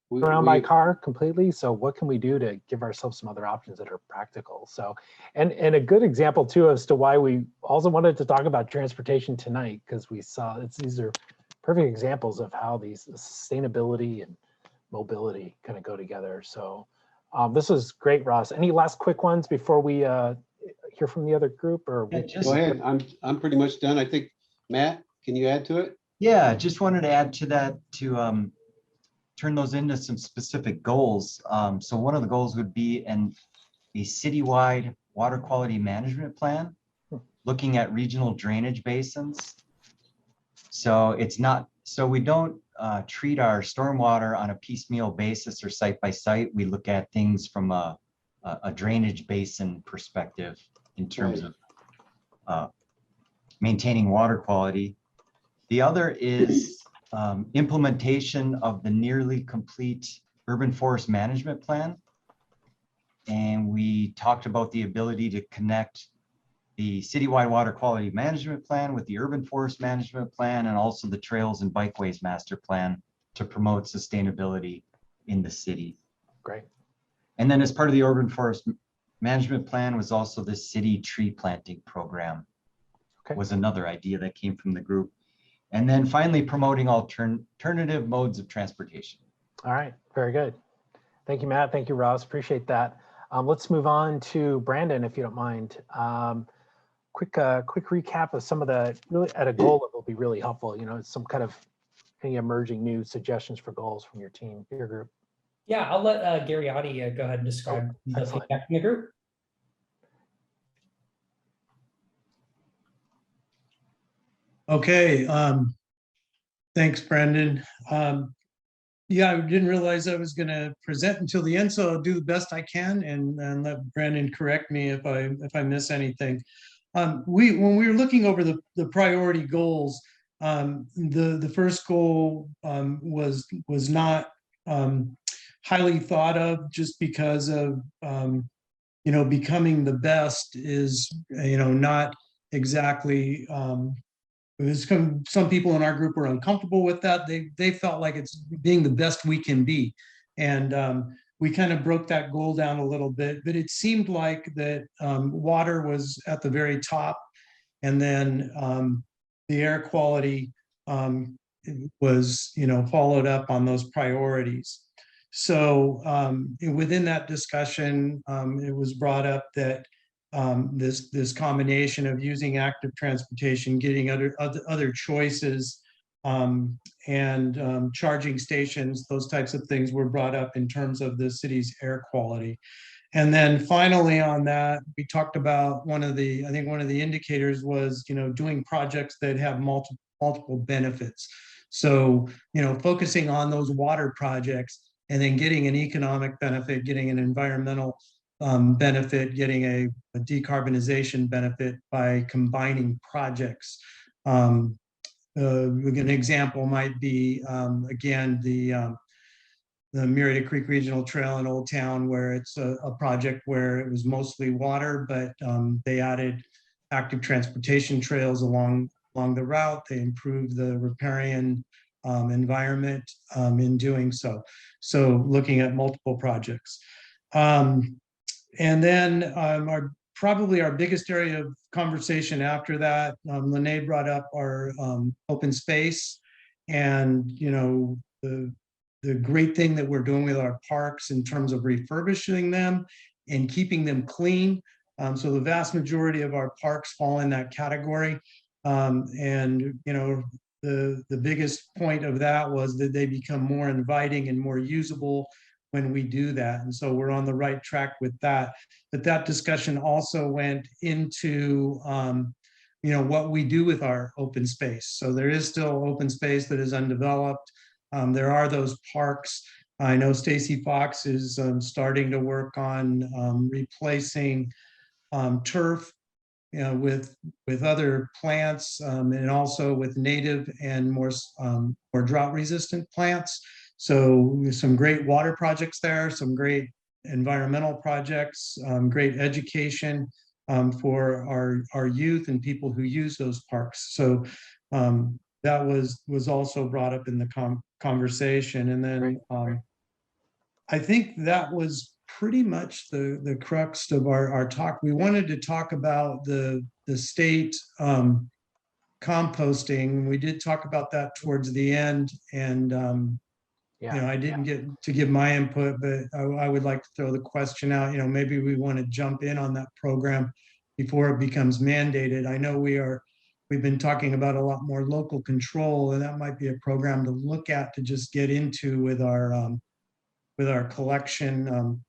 around by car completely? So what can we do to give ourselves some other options that are practical? So, and a good example too as to why we also wanted to talk about transportation tonight, because we saw these are perfect examples of how these sustainability and mobility kind of go together. So this is great, Ross. Any last quick ones before we hear from the other group? Or go ahead. I'm pretty much done. I think, Matt, can you add to it? Yeah, just wanted to add to that to turn those into some specific goals. So one of the goals would be a citywide water quality management plan, looking at regional drainage basins. So we don't treat our stormwater on a piecemeal basis or site by site. We look at things from a drainage basin perspective in terms of maintaining water quality. The other is implementation of the nearly complete urban forest management plan. And we talked about the ability to connect the citywide water quality management plan with the urban forest management plan, and also the trails and bikeways master plan to promote sustainability in the city. Great. And then as part of the urban forest management plan was also the city tree planting program. Okay. Was another idea that came from the group. And then finally promoting alternative modes of transportation. All right, very good. Thank you, Matt. Thank you, Ross. Appreciate that. Let's move on to Brandon, if you don't mind. Quick recap of some of the, really at a goal that will be really helpful. You know, some kind of any emerging new suggestions for goals from your team, your group. Yeah, I'll let Gary Oddie go ahead and describe the feedback from the group. Okay, thanks, Brandon. Yeah, I didn't realize I was going to present until the end, so I'll do the best I can and let Brandon correct me if I miss anything. When we were looking over the priority goals, the first goal was not highly thought of, just because of you know, becoming the best is, you know, not exactly. Some people in our group were uncomfortable with that. They felt like it's being the best we can be. And we kind of broke that goal down a little bit, but it seemed like that water was at the very top. And then the air quality was, you know, followed up on those priorities. So within that discussion, it was brought up that this combination of using active transportation, getting other choices, and charging stations, those types of things were brought up in terms of the city's air quality. And then finally on that, we talked about I think one of the indicators was, you know, doing projects that have multiple benefits. So, you know, focusing on those water projects and then getting an economic benefit, getting an environmental benefit, getting a decarbonization benefit by combining projects. An example might be, again, the Margarita Creek Regional Trail in Old Town, where it's a project where it was mostly water, but they added active transportation trails along the route. They improved the riparian environment in doing so. So looking at multiple projects. And then probably our biggest area of conversation after that, Lene brought up our open space, and, you know, the great thing that we're doing with our parks in terms of refurbishing them and keeping them clean. So the vast majority of our parks fall in that category. And, you know, the biggest point of that was that they become more inviting and more usable when we do that. And so we're on the right track with that. But that discussion also went into, you know, what we do with our open space. So there is still open space that is undeveloped. There are those parks. I know Stacy Fox is starting to work on replacing turf, you know, with other plants, and also with native and more drought resistant plants. So some great water projects there, some great environmental projects, great education for our youth and people who use those parks. So that was also brought up in the conversation. And then I think that was pretty much the crux of our talk. We wanted to talk about the state composting. We did talk about that towards the end, and you know, I didn't get to give my input, but I would like to throw the question out. You know, maybe we want to jump in on that program before it becomes mandated. I know we've been talking about a lot more local control, and that might be a program to look at to just get into with our collection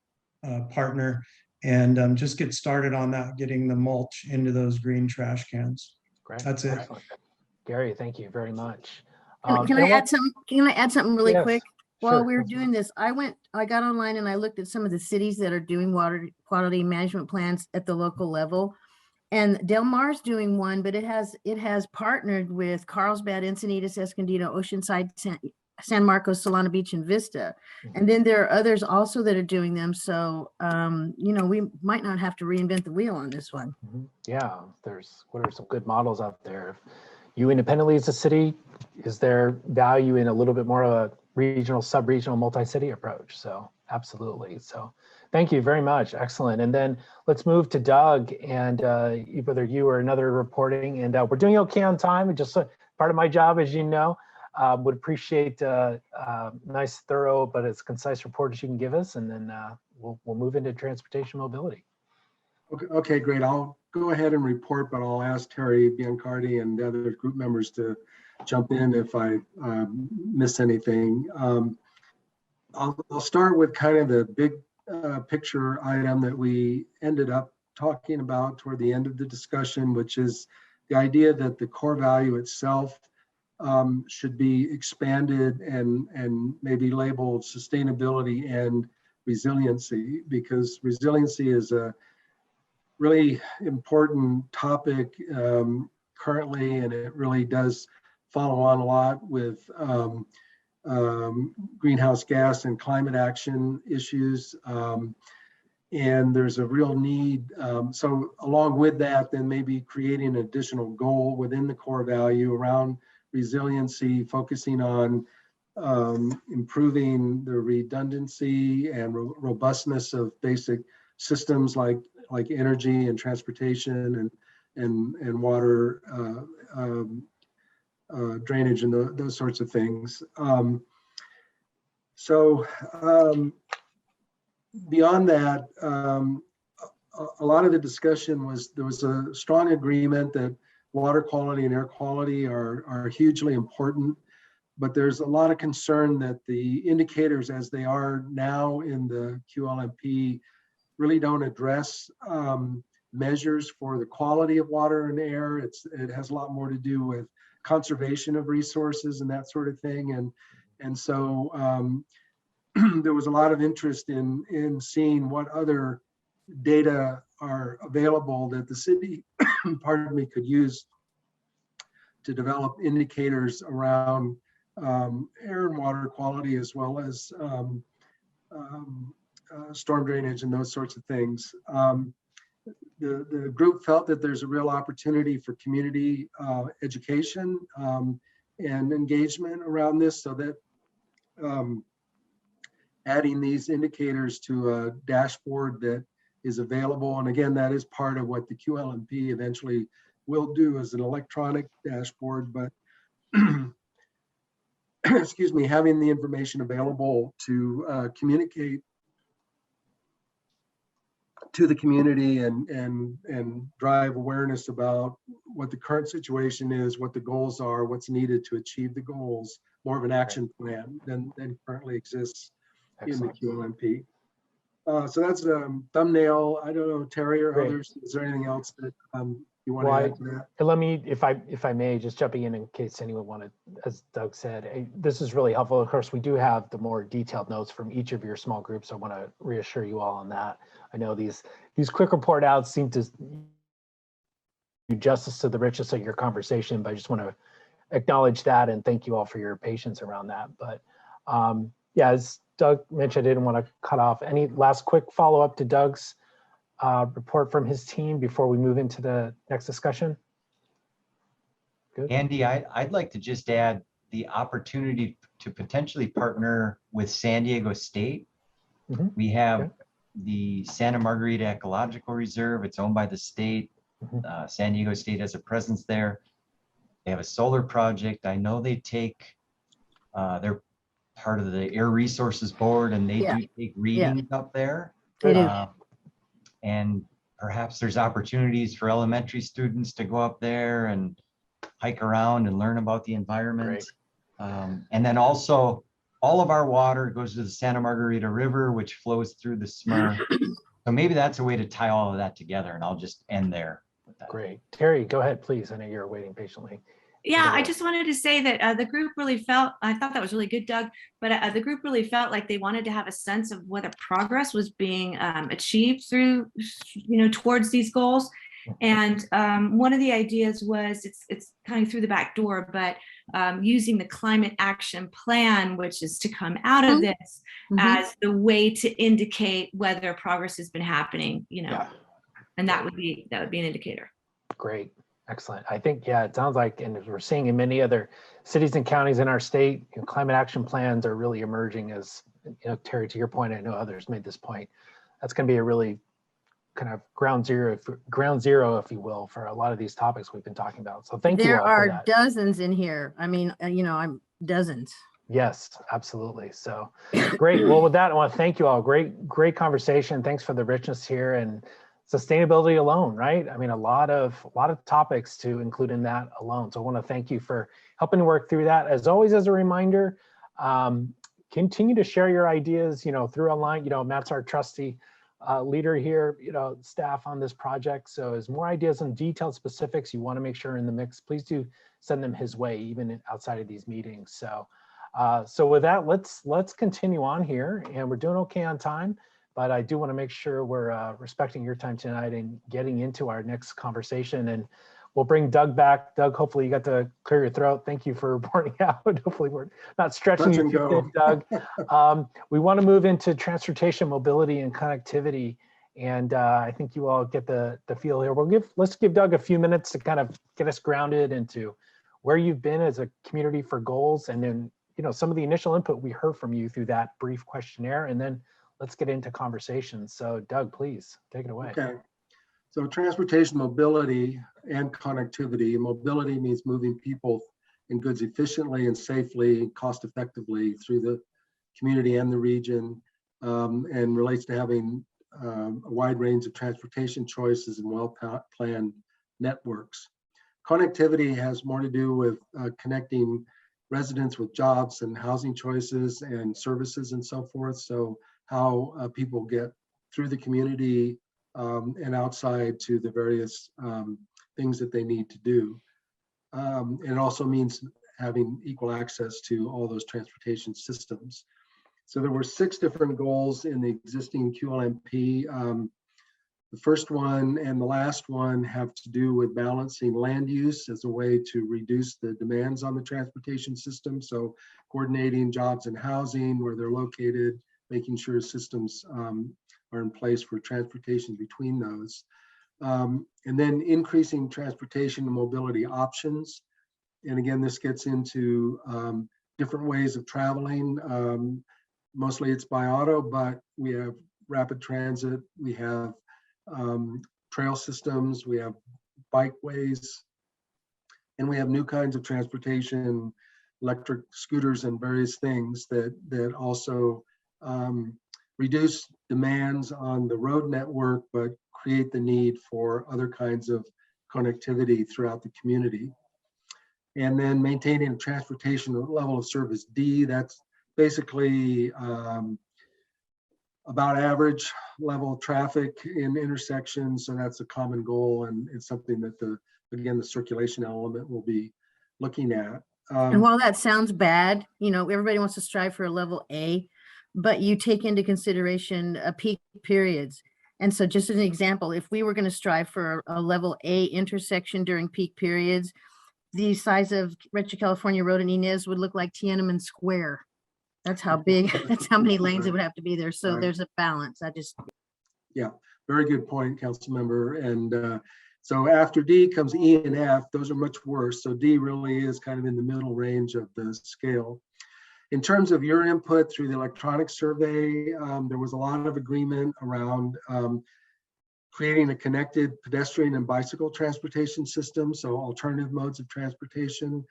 partner, and just get started on that, getting the mulch into those green trash cans. Great. That's it. Excellent. Gary, thank you very much. Can I add something? Can I add something really Yes, quick? While sure. we were doing this, I got online and I looked at some of the cities that are doing water quality management plans at the local level. And Del Mar's doing one, but it has partnered with Carlsbad, Encinitas, Escondido, Oceanside, San Marcos, Solana Beach, and Vista. And then there are others also that are doing them. So, you know, we might not have to reinvent the wheel on this one. Yeah, what are some good models out there? If you independently as a city, is there value in a little bit more of a regional, sub-regional, multi-city approach? So absolutely. So thank you very much. Excellent. And then let's move to Doug, and whether you or another reporting, and we're doing okay on time. It's just part of my job, as you know. Would appreciate nice, thorough, but as concise report as you can give us, and then we'll move into transportation mobility. Okay, great. I'll go ahead and report, but I'll ask Terry Biancardi and the other group members to jump in if I miss anything. I'll start with kind of the big picture item that we ended up talking about toward the end of the discussion, which is the idea that the core value itself should be expanded and maybe labeled sustainability and resiliency, because resiliency is a really important topic currently, and it really does follow on a lot with greenhouse gas and climate action issues. And there's a real need. So along with that, then maybe creating an additional goal within the core value around resiliency, focusing on improving the redundancy and robustness of basic systems like energy and transportation and water drainage and those sorts of things. Beyond that, a lot of the discussion there was a strong agreement that water quality and air quality are hugely important, but there's a lot of concern that the indicators as they are now in the QLMP really don't address measures for the quality of water and air. It has a lot more to do with conservation of resources and that sort of thing. And so there was a lot of interest in seeing what other data are available that the city, pardon me, could use to develop indicators around air and water quality, as well as storm drainage and those sorts of things. The group felt that there's a real opportunity for community education and engagement around this, so that adding these indicators to a dashboard that is available, and again, that is part of what the QLMP eventually will do as an electronic dashboard, but excuse me, having the information available to communicate to the community and drive awareness about what the current situation is, what the goals are, what's needed to achieve the goals, more of an action plan than currently exists. Excellent. In the QLMP. So that's a thumbnail. I don't know, Terry or others, is there anything else that you want to add to that? Let me, if I may, just jumping in case anyone wanted, as Doug said, this is really helpful. Of course, we do have the more detailed notes from each of your small groups. So I want to reassure you all on that. I know these quick report outs seem to do justice to the richness of your conversation, but I just want to acknowledge that and thank you all for your patience around that. But yeah, as Doug mentioned, I didn't want to cut off. Any last quick follow-up to Doug's report from his team before we move into the next discussion? Good. Andy, I'd like to just add the opportunity to potentially partner with San Diego State. Mm-hmm. We have the Santa Margarita Ecological Reserve. It's owned by the state. Mm-hmm. San Diego State has a presence there. They have a solar project. I know they take, they're part of the Air Resources Board, and they do take readings up there. They do. And perhaps there's opportunities for elementary students to go up there and hike around and learn about the environment. And then also, all of our water goes to the Santa Margarita River, which flows through the SMR. So maybe that's a way to tie all of that together, and I'll just end there with that. Great. Terry, go ahead, please. I know you're waiting patiently. Yeah, I just wanted to say that the group really felt, I thought that was really good, Doug, but the group really felt like they wanted to have a sense of whether progress was being achieved through, towards these goals. And one of the ideas was it's coming through the back door, but using the climate action plan, which is to come out of this, as the way to indicate whether progress has been happening, and that would be an indicator. Great. Excellent. I think, yeah, it sounds like, and as we're seeing in many other cities and counties in our state, climate action plans are really emerging as, Terry, to your point, I know others made this point. That's going to be a really kind of ground zero, if you will, for a lot of these topics we've been talking about. So thank you all for that. There are dozens in here. I mean, I'm dozens. Yes, absolutely. So great. Well, with that, I want to thank you all. Great conversation. Thanks for the richness here, and sustainability alone, right? I mean, a lot of topics to include in that alone. So I want to thank you for helping to work through that. As always, as a reminder, continue to share your ideas, through online. Matt's our trusty leader here, staff on this project. So as more ideas and detailed specifics you want to make sure in the mix, please do send them his way, even outside of these meetings. So, so with that, let's continue on here, and we're doing okay on time. But I do want to make sure we're respecting your time tonight and getting into our next conversation. And we'll bring Doug back. Doug, hopefully you got to clear your throat. Thank you for reporting out. Hopefully we're not stretching you too thin, Doug. We want to move into transportation, mobility, and connectivity. And I think you all get the feel here. Let's give Doug a few minutes to kind of get us grounded into where you've been as a community for goals. And then, some of the initial input we heard from you through that brief questionnaire. And then let's get into conversations. So Doug, please take it away. Okay. So transportation, mobility, and connectivity. Mobility means moving people and goods efficiently and safely, cost effectively through the community and the region, and relates to having a wide range of transportation choices and well-planned networks. Connectivity has more to do with connecting residents with jobs and housing choices and services and so forth. So how people get through the community and outside to the various things that they need to do. It also means having equal access to all those transportation systems. So there were 6 different goals in the existing QLMP. The first one and the last one have to do with balancing land use as a way to reduce the demands on the transportation system. So coordinating jobs and housing where they're located, making sure systems are in place for transportation between those. And then increasing transportation and mobility options. And again, this gets into different ways of traveling. Mostly it's by auto, but we have rapid transit, we have trail systems, we have bikeways, and we have new kinds of transportation, electric scooters and various things that also reduce demands on the road network, but create the need for other kinds of connectivity throughout the community. And then maintaining a transportation level of service D, that's basically about average level of traffic in intersections. So that's a common goal, and it's something that again, the circulation element will be looking at. And while that sounds bad, everybody wants to strive for a level A, but you take into consideration peak periods. And so just as an example, if we were going to strive for a level A intersection during peak periods, the size of Rancho California Road and Inez would look like Tiananmen Square. That's how big, that's how many lanes it would have to be there. So there's a balance. Yeah, very good point, council member. And so after D comes E and F, those are much worse. So D really is kind of in the middle range of the scale. In terms of your input through the electronic survey, there was a lot of agreement around creating a connected pedestrian and bicycle transportation system, so alternative modes of transportation.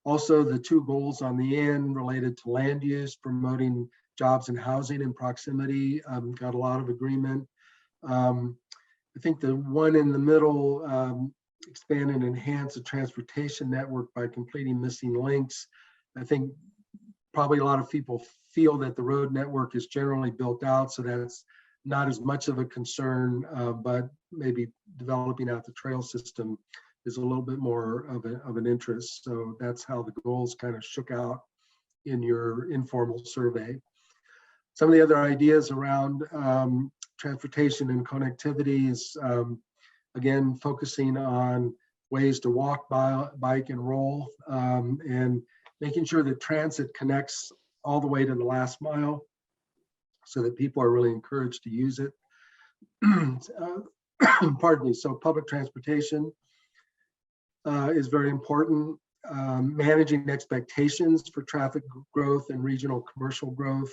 Also, the 2 goals on the end related to land use, promoting jobs and housing in proximity, got a lot of agreement. I think the one in the middle, expand and enhance the transportation network by completing missing links. I think probably a lot of people feel that the road network is generally built out, so that's not as much of a concern, but maybe developing out the trail system is a little bit more of an interest. So that's how the goals kind of shook out in your informal survey. Some of the other ideas around transportation and connectivity is again, focusing on ways to walk, bike, and roll, and making sure that transit connects all the way to the last mile so that people are really encouraged to use it. Pardon me. So public transportation is very important. Managing expectations for traffic growth and regional commercial growth.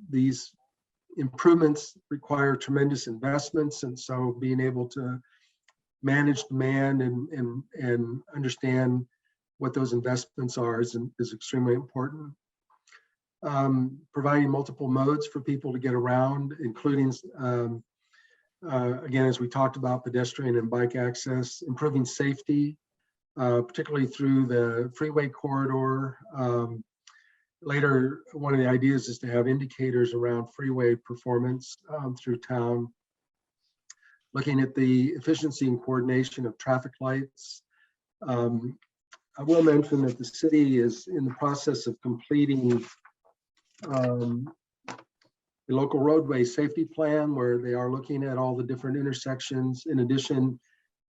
These improvements require tremendous investments, and so being able to manage demand and understand what those investments are is extremely important. Providing multiple modes for people to get around, including, again, as we talked about, pedestrian and bike access, improving safety, particularly through the freeway corridor. Later, one of the ideas is to have indicators around freeway performance through town. Looking at the efficiency and coordination of traffic lights. I will mention that the city is in the process of completing the local roadway safety plan, where they are looking at all the different intersections. In addition,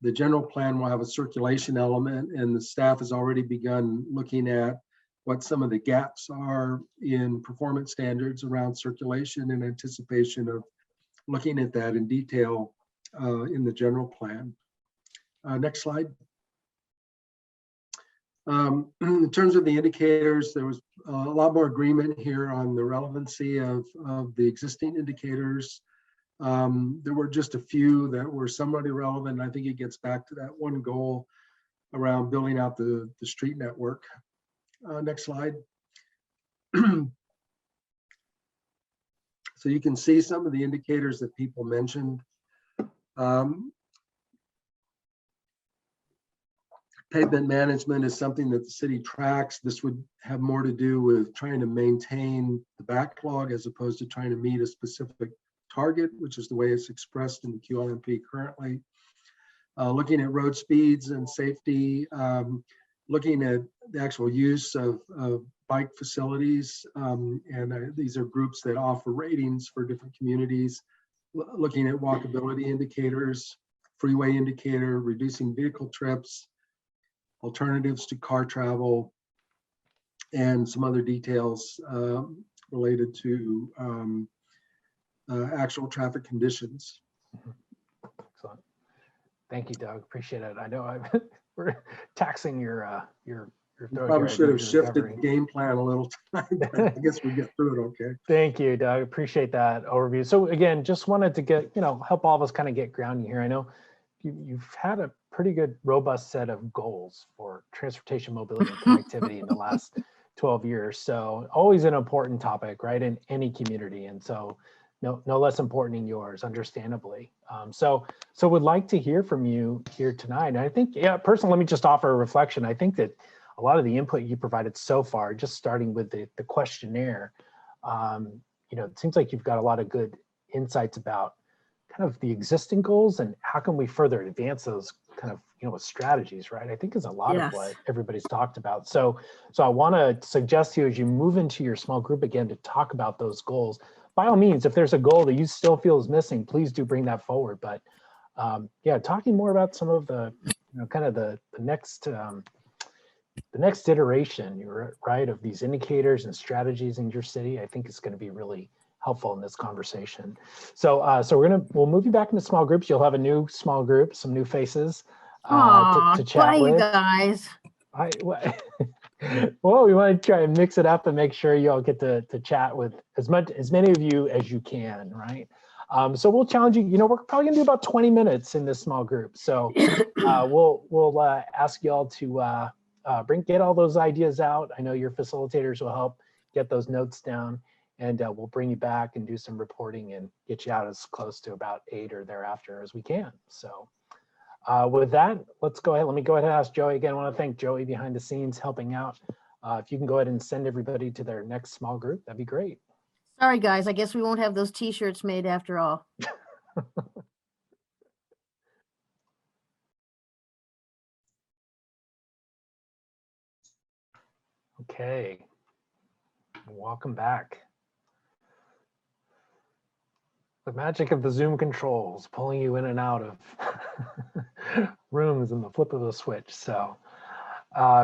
the general plan will have a circulation element, and the staff has already begun looking at what some of the gaps are in performance standards around circulation in anticipation of looking at that in detail in the general plan. Next slide. In terms of the indicators, there was a lot more agreement here on the relevancy of the existing indicators. There were just a few that were somewhat irrelevant. I think it gets back to that one goal around building out the street network. Next slide. So you can see some of the indicators that people mentioned. Pavement management is something that the city tracks. This would have more to do with trying to maintain the backlog as opposed to trying to meet a specific target, which is the way it's expressed in the QLMP currently. Looking at road speeds and safety, looking at the actual use of bike facilities, and these are groups that offer ratings for different communities. Looking at walkability indicators, freeway indicator, reducing vehicle trips, alternatives to car travel, and some other details related to actual traffic conditions. Excellent. Thank you, Doug. Appreciate it. I know we're taxing your throat. Probably should have shifted the game plan a little time, but I guess we get through it okay. Thank you, Doug. Appreciate that overview. So again, just wanted to get, help all of us kind of get grounded here. I know you've had a pretty good, robust set of goals for transportation, mobility, and connectivity in the last 12 years. So always an important topic, right, in any community. And so no less important in yours, understandably. So would like to hear from you here tonight. And I think, personally, let me just offer a reflection. I think that a lot of the input you provided so far, just starting with the questionnaire, it seems like you've got a lot of good insights about kind of the existing goals and how can we further advance those kind of, with strategies, right? I think is a lot of what everybody's talked about. So I want to suggest to you, as you move into your small group again, to talk about those goals. By all means, if there's a goal that you still feel is missing, please do bring that forward. But talking more about some of the, kind of the next iteration, right, of these indicators and strategies in your city, I think is going to be really helpful in this conversation. So we'll move you back into small groups. You'll have a new small group, some new faces to chat with. You guys. Well, we want to try and mix it up and make sure you all get to chat with as many of you as you can, right? So we'll challenge you. We're probably gonna do about 20 minutes in this small group. So we'll ask you all to get all those ideas out. I know your facilitators will help get those notes down, and we'll bring you back and do some reporting and get you out as close to about 8 or thereafter as we can. So with that, let's go ahead. Let me go ahead and ask Joey again. I want to thank Joey behind the scenes helping out. If you can go ahead and send everybody to their next small group, that'd be great. Sorry, guys. I guess we won't have those t-shirts made after all. Okay. Welcome back. The magic of the Zoom controls, pulling you in and out of rooms and the flip of a switch. So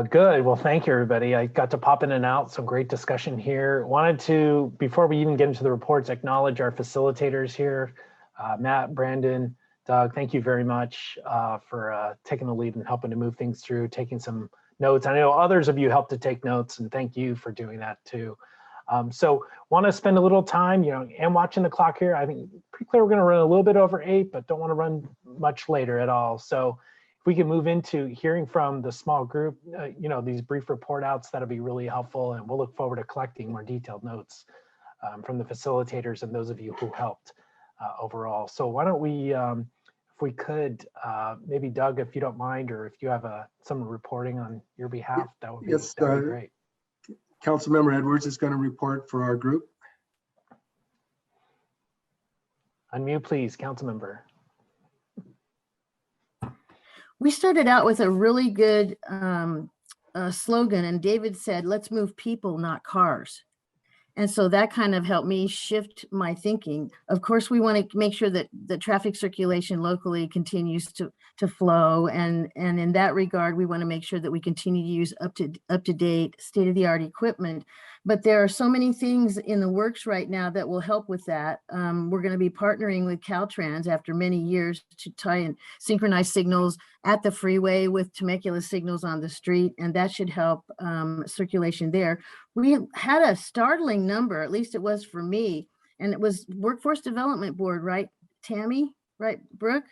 good. Well, thank you, everybody. I got to pop in and out. Some great discussion here. Wanted to, before we even get into the reports, acknowledge our facilitators here. Matt, Brandon, Doug, thank you very much for taking the lead and helping to move things through, taking some notes. I know others of you helped to take notes, and thank you for doing that too. So want to spend a little time, and watching the clock here. I think pretty clear we're going to run a little bit over 8, but don't want to run much later at all. So if we can move into hearing from the small group, these brief report outs, that'll be really helpful. And we'll look forward to collecting more detailed notes from the facilitators and those of you who helped overall. So why don't we, if we could, maybe Doug, if you don't mind, or if you have some reporting on your behalf, that would be great. Councilmember Edwards is going to report for our group. Unmute, please, Councilmember. We started out with a really good slogan, and David said, "Let's move people, not cars." And so that kind of helped me shift my thinking. Of course, we want to make sure that the traffic circulation locally continues to flow. And in that regard, we want to make sure that we continue to use up-to-date, state-of-the-art equipment. But there are so many things in the works right now that will help with that. We're going to be partnering with Caltrans after many years to try and synchronize signals at the freeway with Temecula signals on the street, and that should help circulation there. We had a startling number, at least it was for me, and it was Workforce Development Board, right, Tammy, right, Brooke?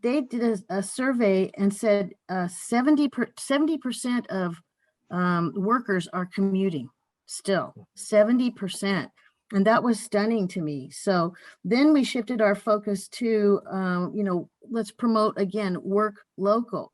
They did a survey and said 70% of workers are commuting still, 70%. And that was stunning to me. So then we shifted our focus to, let's promote again, work local.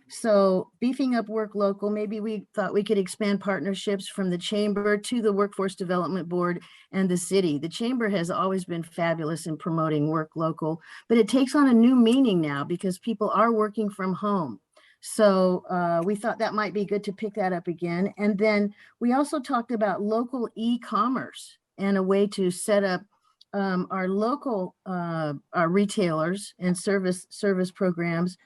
So beefing up work local, maybe we thought we could expand partnerships from the chamber to the Workforce Development Board and the city. The chamber has always been fabulous in promoting work local, but it takes on a new meaning now because people are working from home. So we thought that might be good to pick that up again. And then we also talked about local e-commerce and a way to set up our local our retailers and service programs,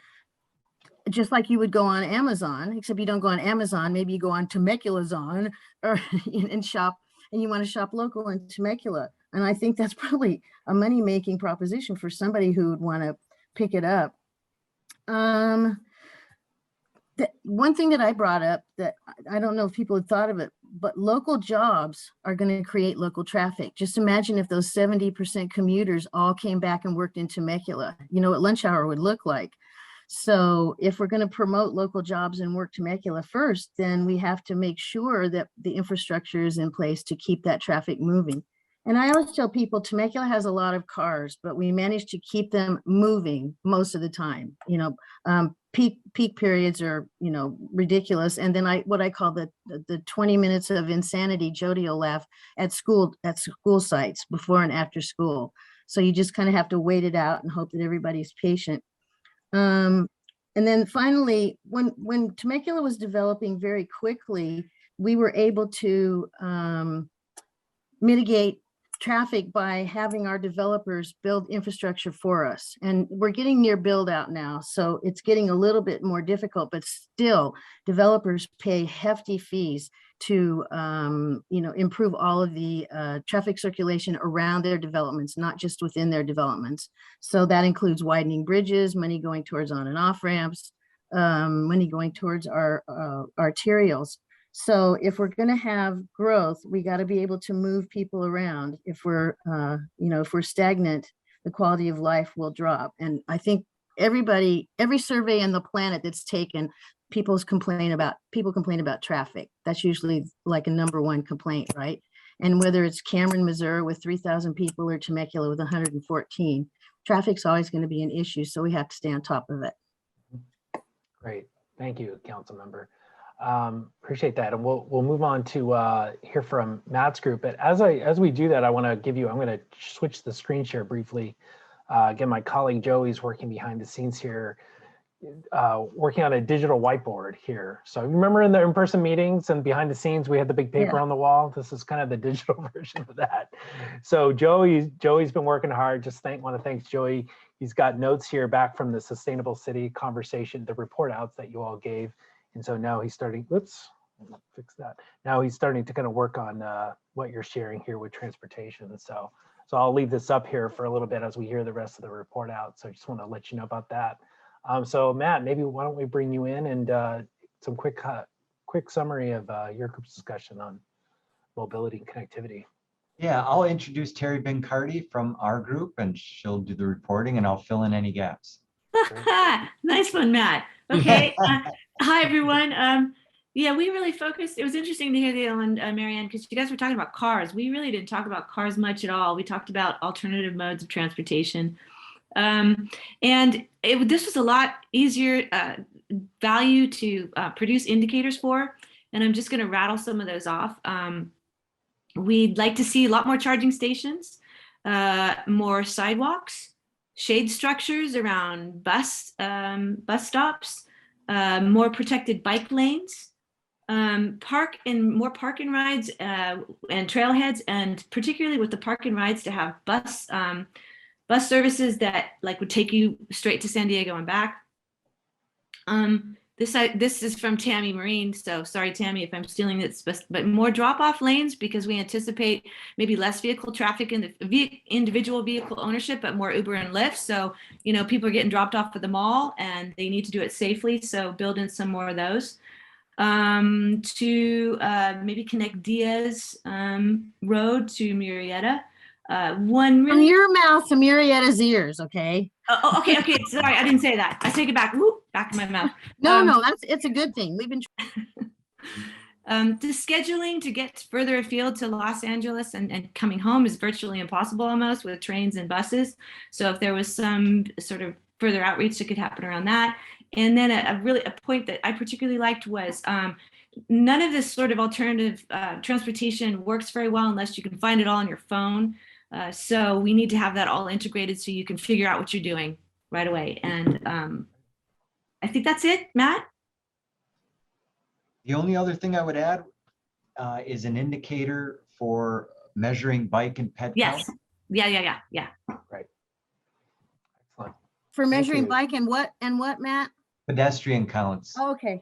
just like you would go on Amazon, except you don't go on Amazon. Maybe you go on Temecula's on or and shop, and you want to shop local in Temecula. And I think that's probably a money-making proposition for somebody who would want to pick it up. One thing that I brought up that I don't know if people had thought of it, but local jobs are going to create local traffic. Just imagine if those 70% commuters all came back and worked in Temecula, what lunch hour would look like. So if we're going to promote local jobs and work Temecula first, then we have to make sure that the infrastructure is in place to keep that traffic moving. And I always tell people Temecula has a lot of cars, but we managed to keep them moving most of the time. Peak periods are, ridiculous. And then what I call the 20 minutes of insanity, Jody will laugh, at school sites before and after school. So you just kind of have to wait it out and hope that everybody's patient. And then finally, when Temecula was developing very quickly, we were able to mitigate traffic by having our developers build infrastructure for us. And we're getting near build out now, so it's getting a little bit more difficult, but still developers pay hefty fees to improve all of the traffic circulation around their developments, not just within their developments. So that includes widening bridges, money going towards on and off ramps, money going towards our arterials. So if we're going to have growth, we got to be able to move people around. If we're stagnant, the quality of life will drop. And I think every survey on the planet that's taken, people complain about traffic. That's usually like a #1 complaint, right? And whether it's Cameron, Missouri with 3,000 people or Temecula with 114, traffic's always going to be an issue. So we have to stay on top of it. Great, thank you, Councilmember. Appreciate that, and we'll move on to hear from Matt's group. But as we do that, I'm going to switch the screen share briefly. Again, my colleague Joey's working behind the scenes here, working on a digital whiteboard here. So you remember in the in-person meetings and behind the scenes, we had the big paper on the wall. This is kind of the digital version of that. So Joey's been working hard. Just want to thank Joey. He's got notes here back from the Sustainable City conversation, the report outs that you all gave. And so now he's starting, whoops, fix that. Now he's starting to kind of work on what you're sharing here with transportation. So I'll leave this up here for a little bit as we hear the rest of the report out. So I just want to let you know about that. So Matt, maybe why don't we bring you in and some quick summary of your group's discussion on mobility and connectivity. Yeah, I'll introduce Terry Bencardi from our group and she'll do the reporting and I'll fill in any gaps. Nice one, Matt. Okay. Hi, everyone. Yeah, we really focused. It was interesting to hear the Marianne, because you guys were talking about cars. We really didn't talk about cars much at all. We talked about alternative modes of transportation. And this was a lot easier value to produce indicators for. And I'm just going to rattle some of those off. We'd like to see a lot more charging stations, more sidewalks, shade structures around bus stops, more protected bike lanes, more park and rides and trailheads, and particularly with the park and rides to have bus services that would take you straight to San Diego and back. This is from Tammy Marine, so sorry, Tammy, if I'm stealing this, but more drop-off lanes, because we anticipate maybe less vehicle traffic in the individual vehicle ownership, but more Uber and Lyft. So, people are getting dropped off at the mall and they need to do it safely. So build in some more of those. To maybe connect Diaz Road to Murrieta. From your mouth to Murrieta's ears, okay? Okay. Sorry, I didn't say that. I take it back. Whoop, back in my mouth. No, it's a good thing. We've been. The scheduling to get further afield to Los Angeles and coming home is virtually impossible almost with trains and buses. So if there was some sort of further outreach that could happen around that. And then a point that I particularly liked was none of this sort of alternative transportation works very well unless you can find it all on your phone. So we need to have that all integrated so you can figure out what you're doing right away. And I think that's it, Matt. The only other thing I would add is an indicator for measuring bike and pet yes. count. Yeah. Right. Excellent. For measuring bike and what, Matt? Pedestrian counts. Oh, okay.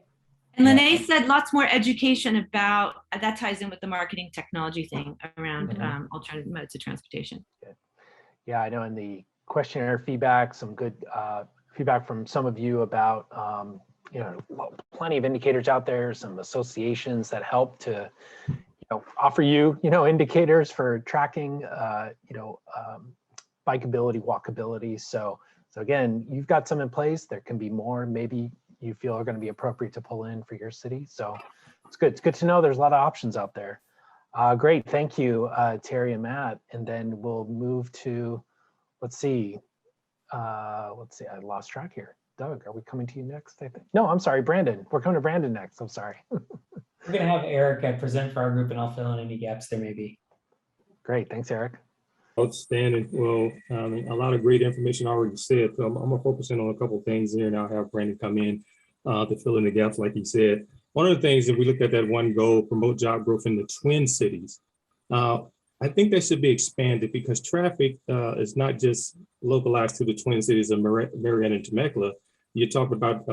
And Lene said lots more education about, that ties in with the marketing technology thing around alternative modes of transportation. Good. Yeah, I know in the questionnaire feedback, some good feedback from some of you about, plenty of indicators out there, some associations that help to, offer you, indicators for tracking, bikeability, walkability. So again, you've got some in place. There can be more, maybe you feel are going to be appropriate to pull in for your city. So it's good. It's good to know there's a lot of options out there. Great. Thank you, Terry and Matt. And then we'll move to, let's see. I lost track here. Doug, are we coming to you next? I think. No, I'm sorry, Brandon. We're coming to Brandon next. I'm sorry. We're going to have Eric present for our group and I'll fill in any gaps there may be. Great. Thanks, Eric. Outstanding. Well, a lot of great information already said. So I'm gonna focus in on a couple of things here and I'll have Brandon come in to fill in the gaps like he said. One of the things that we looked at that one goal, promote job growth in the Twin Cities. I think that should be expanded because traffic is not just localized to the Twin Cities of Marietta and Temecula. You talk about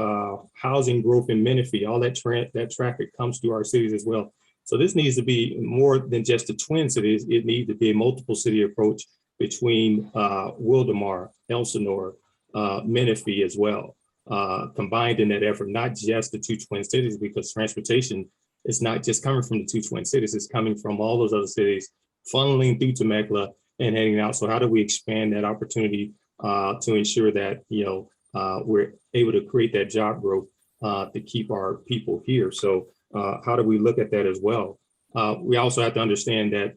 housing growth in Menifee, all that traffic comes through our cities as well. So this needs to be more than just the Twin Cities. It needs to be a multiple city approach between Wildomar, Elsinore, Menifee as well, combined in that effort, not just the two Twin Cities, because transportation is not just coming from the two Twin Cities, it's coming from all those other cities, funneling through Temecula and heading out. So how do we expand that opportunity to ensure that, we're able to create that job growth to keep our people here? So how do we look at that as well? We also have to understand that,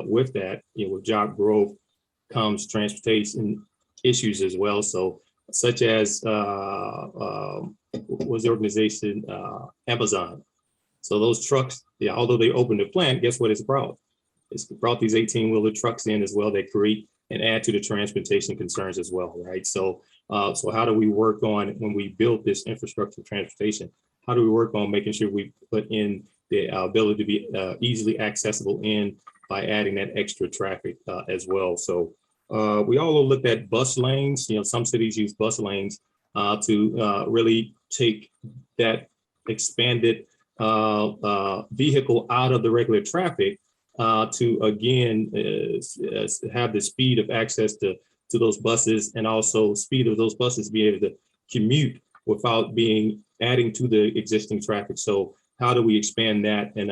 with that, with job growth comes transportation issues as well. So such as was the organization Amazon. So those trucks, although they opened the plant, guess what it's brought? It's brought these 18-wheeler trucks in as well. They create and add to the transportation concerns as well, right? So, so how do we work on, when we build this infrastructure of transportation, how do we work on making sure we put in the ability to be easily accessible in by adding that extra traffic as well? So we all looked at bus lanes. You know, some cities use bus lanes to really take that expanded vehicle out of the regular traffic to again have the speed of access to those buses, and also speed of those buses be able to commute without adding to the existing traffic. So how do we expand that and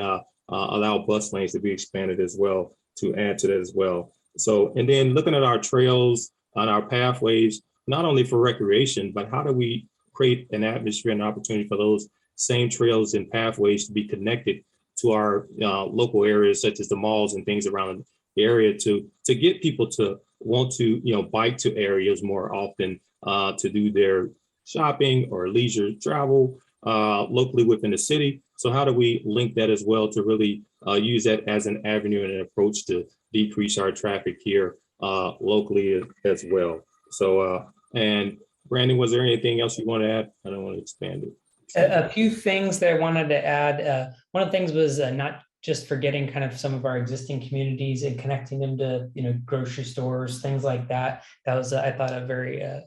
allow bus lanes to be expanded as well to add to that as well? So, and then looking at our trails and our pathways, not only for recreation, but how do we create an atmosphere and opportunity for those same trails and pathways to be connected to our local areas, such as the malls and things around the area, to get people to want to, you know, bike to areas more often to do their shopping or leisure travel locally within the city. So how do we link that as well to really use that as an avenue and an approach to decrease our traffic here locally as well? So, and Brandon, was there anything else you want to add? I don't want to expand it. A few things that I wanted to add. One of the things was not just forgetting kind of some of our existing communities and connecting them to, you know, grocery stores, things like that. That was, I thought, a very a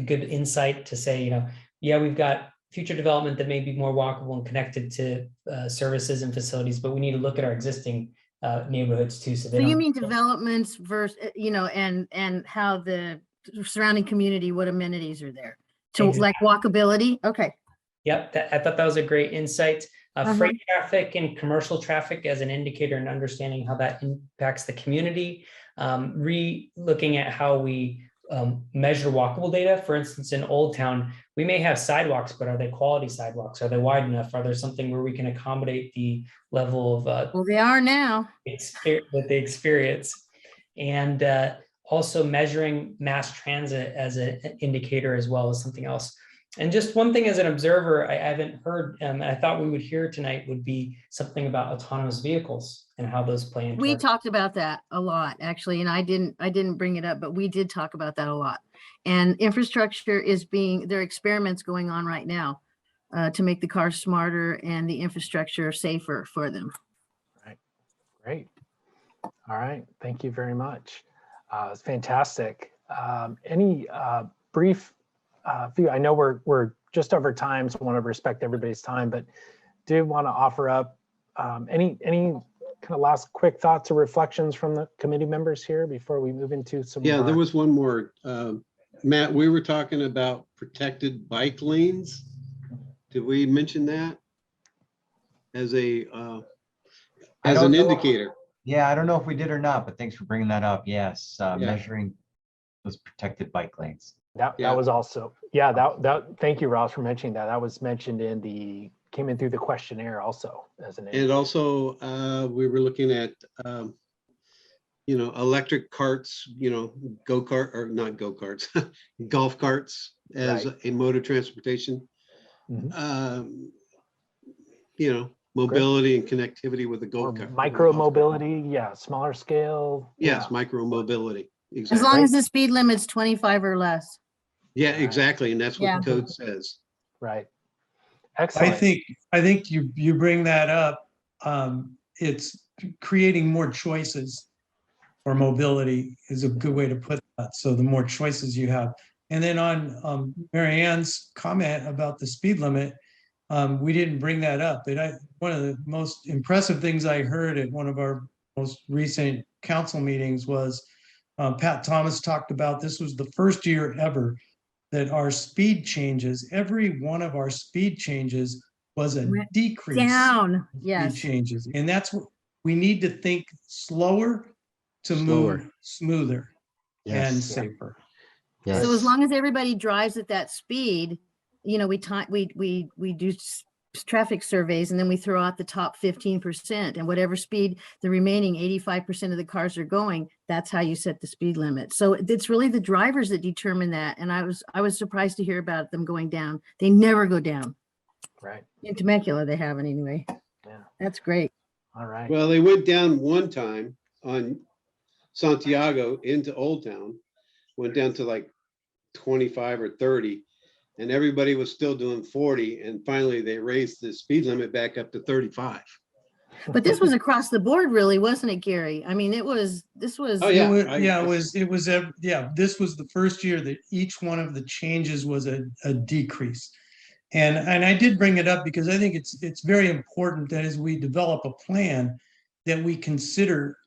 good insight to say, you know, yeah, we've got future development that may be more walkable and connected to services and facilities, but we need to look at our existing neighborhoods too. So you mean developments versus, you know, and how the surrounding community, what amenities are there to like walkability? Okay. Yep, I thought that was a great insight. Freight traffic and commercial traffic as an indicator and understanding how that impacts the community. Looking at how we measure walkable data. For instance, in Old Town, we may have sidewalks, but are they quality sidewalks? Are they wide enough? Are there something where we can accommodate the level of well, they are now that they experience, and also measuring mass transit as an indicator as well as something else. And just one thing as an observer, I haven't heard, and I thought we would hear tonight would be something about autonomous vehicles and how those play into. We talked about that a lot, actually, and I didn't bring it up, but we did talk about that a lot. And infrastructure is there are experiments going on right now to make the cars smarter and the infrastructure safer for them. Right, great. All right, thank you very much. It's fantastic. Any brief view? I know we're just over time, so I want to respect everybody's time, but do want to offer up any kind of last quick thoughts or reflections from the committee members here before we move into some more? There was one more. Matt, we were talking about protected bike lanes. Did we mention that as an indicator? Yeah, I don't know if we did or not, but thanks for bringing that up. Yes, measuring those protected bike lanes. That was also, thank you, Ross, for mentioning that. That was mentioned came in through the questionnaire also as an indicator. And also we were looking at you know, electric carts, you know, go-kart or not go-karts, golf carts as a mode of transportation. You know, mobility and connectivity with the go-kart. Micro mobility, smaller scale. Yes, micro mobility. Exactly. As long as the speed limit's 25 or less. Yeah, exactly. And that's what the code says. Right. Excellent. I think you bring that up. It's creating more choices for mobility is a good way to put that. So the more choices you have. And then on Mary Ann's comment about the speed limit, we didn't bring that up. But one of the most impressive things I heard at one of our most recent council meetings was Pat Thomas talked about this was the first year ever that our speed changes, every one of our speed changes was a decrease. Down, yes. Speed changes. And that's what we need to think slower to move smoother and safer. Yes. So as long as everybody drives at that speed, you know, we do traffic surveys and then we throw out the top 15% and whatever speed the remaining 85% of the cars are going, that's how you set the speed limit. So it's really the drivers that determine that. And I was surprised to hear about them going down. They never go down. Right. In Temecula, they haven't anyway. Yeah. That's great. All right. Well, they went down one time on Santiago into Old Town, went down to like 25 or 30, and everybody was still doing 40. And finally, they raised the speed limit back up to 35. But this was across the board, really, wasn't it, Gary? I mean, this was. Oh, yeah. This was the first year that each one of the changes was a decrease. And I did bring it up because I think it's very important that as we develop a plan, that we consider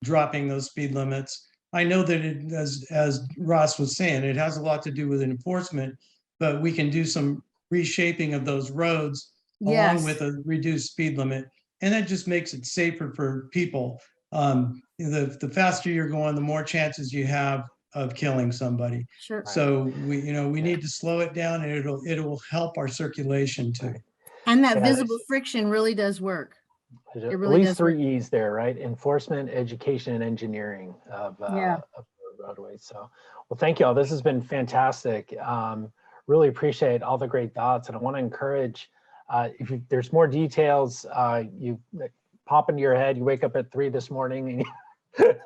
dropping those speed limits. I know that it, as Ross was saying, it has a lot to do with enforcement, but we can do some reshaping of those roads along with a reduced speed limit. And that just makes it safer for people. The faster you're going, the more chances you have of killing somebody. Sure. So we need to slow it down, and it'll help our circulation too. And that visible friction really does work. It really at least three E's there, right? Enforcement, education, and engineering of roadways. So, well, thank you all. This has been fantastic. Really appreciate all the great thoughts, and I want to encourage. If there's more details, you pop into your head. You wake up at 3 this morning, and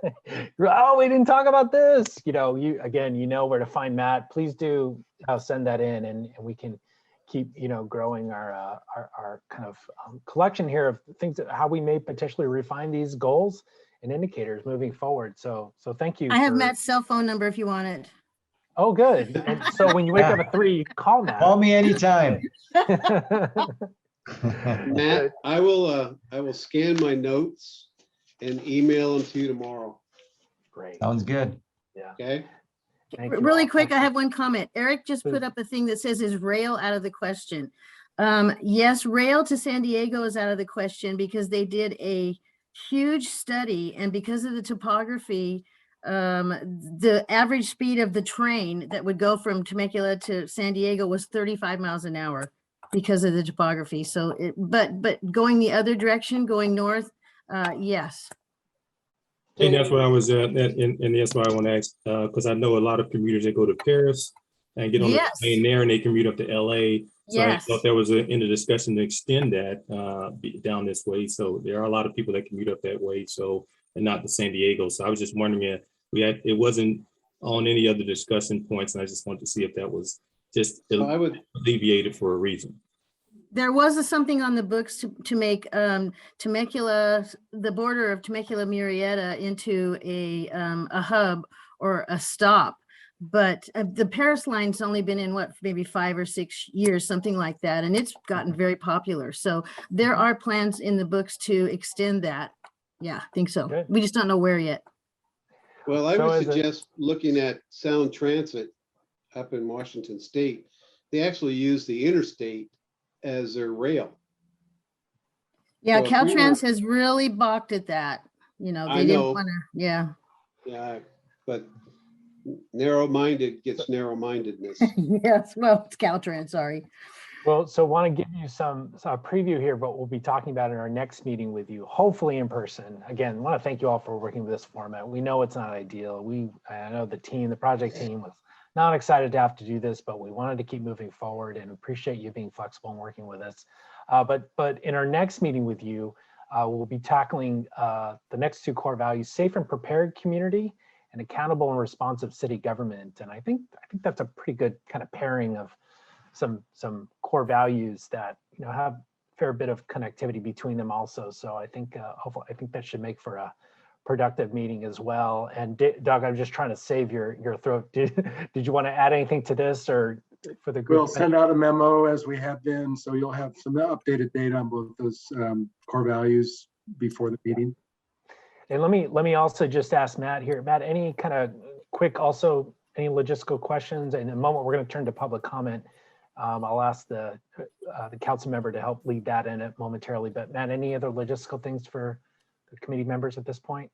oh, we didn't talk about this. You know where to find Matt. Please do send that in, and we can keep growing our kind of collection here of things that how we may potentially refine these goals and indicators moving forward. So thank you. I have Matt's cell phone number if you want it. Oh, good. And so when you wake up at 3, call Matt. Call me anytime. Matt, I will scan my notes and email them to you tomorrow. Great. Sounds good. Yeah. Okay. Really quick, I have one comment. Eric just put up a thing that says, is rail out of the question? Yes, rail to San Diego is out of the question because they did a huge study, and because of the topography, the average speed of the train that would go from Temecula to San Diego was 35 miles an hour because of the topography. So, but going the other direction, going north, yes. And that's what I was and that's why I want to ask, because I know a lot of commuters that go to Paris and get on the plane there and they commute up to LA. So I thought there was in the discussion to extend that down this way. So there are a lot of people that commute up that way. So, and not to San Diego. So I was just wondering, it wasn't on any other discussion points. And I just wanted to see if that was just alleviated for a reason. There was something on the books to make Temecula, the border of Temecula Murrieta, into a hub or a stop. But the Paris line's only been in maybe 5 or 6 years, something like that. And it's gotten very popular. So there are plans in the books to extend that. Yeah, I think so. Good. We just don't know where yet. Well, I would suggest looking at Sound Transit up in Washington State. They actually use the interstate as their rail. Yeah, so Caltrans has really balked at that. They didn't want to, yeah. Yeah, but narrow-minded gets narrow-mindedness. Yes, well, it's Caltrans, sorry. Well, so want to give you some preview here, but we'll be talking about in our next meeting with you, hopefully in person. Again, want to thank you all for working with this format. We know it's not ideal. I know the project team was not excited to have to do this, but we wanted to keep moving forward and appreciate you being flexible and working with us. But in our next meeting with you, we'll be tackling the next 2 core values: safe and prepared community and accountable and responsive city government. And I think that's a pretty good kind of pairing of some core values that have a fair bit of connectivity between them also. So I think hopefully that should make for a productive meeting as well. And Doug, I'm just trying to save your throat. Did you want to add anything to this or for the group? We'll send out a memo as we have been, so you'll have some updated data on both those core values before the meeting. And let me also just ask Matt here. Matt, any kind of quick any logistical questions? In a moment, we're going to turn to public comment. I'll ask the council member to help lead that in it momentarily. But Matt, any other logistical things for the committee members at this point?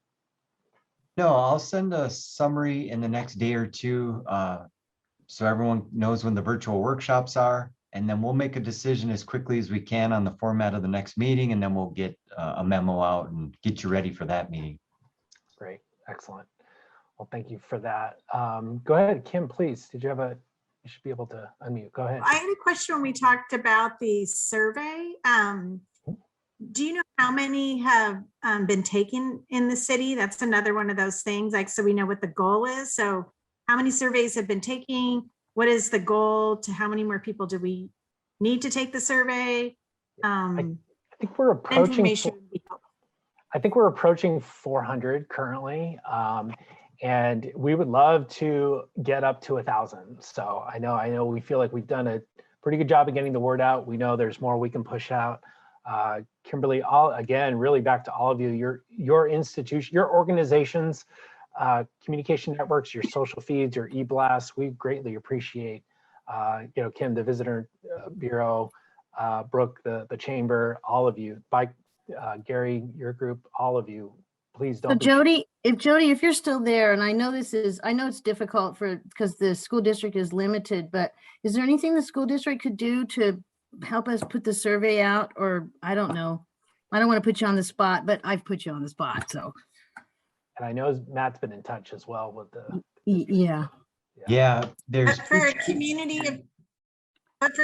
No, I'll send a summary in the next day or 2 so everyone knows when the virtual workshops are. And then we'll make a decision as quickly as we can on the format of the next meeting. And then we'll get a memo out and get you ready for that meeting. Great. Excellent. Well, thank you for that. Go ahead, Kim, please. You should be able to unmute. Go ahead. I had a question when we talked about the survey. Do you know how many have been taken in the city? That's another one of those things, like, so we know what the goal is. So how many surveys have been taking? What is the goal? To how many more people do we need to take the survey? I think we're approaching. Information would be helpful. I think we're approaching 400 currently, and we would love to get up to 1,000. So I know we feel like we've done a pretty good job of getting the word out. We know there's more we can push out. Kimberly, again, really back to all of you, your institution, your organizations, communication networks, your social feeds, your e-blasts, we greatly appreciate, Kim, the Visitor Bureau, Brooke, the Chamber, all of you, Gary, your group, all of you, please don't. So Jody, if you're still there, and I know it's difficult because the school district is limited, but is there anything the school district could do to help us put the survey out? Or I don't know. I don't want to put you on the spot, but I've put you on the spot, so. And I know Matt's been in touch as well with the. Yeah. Yeah, there's. But for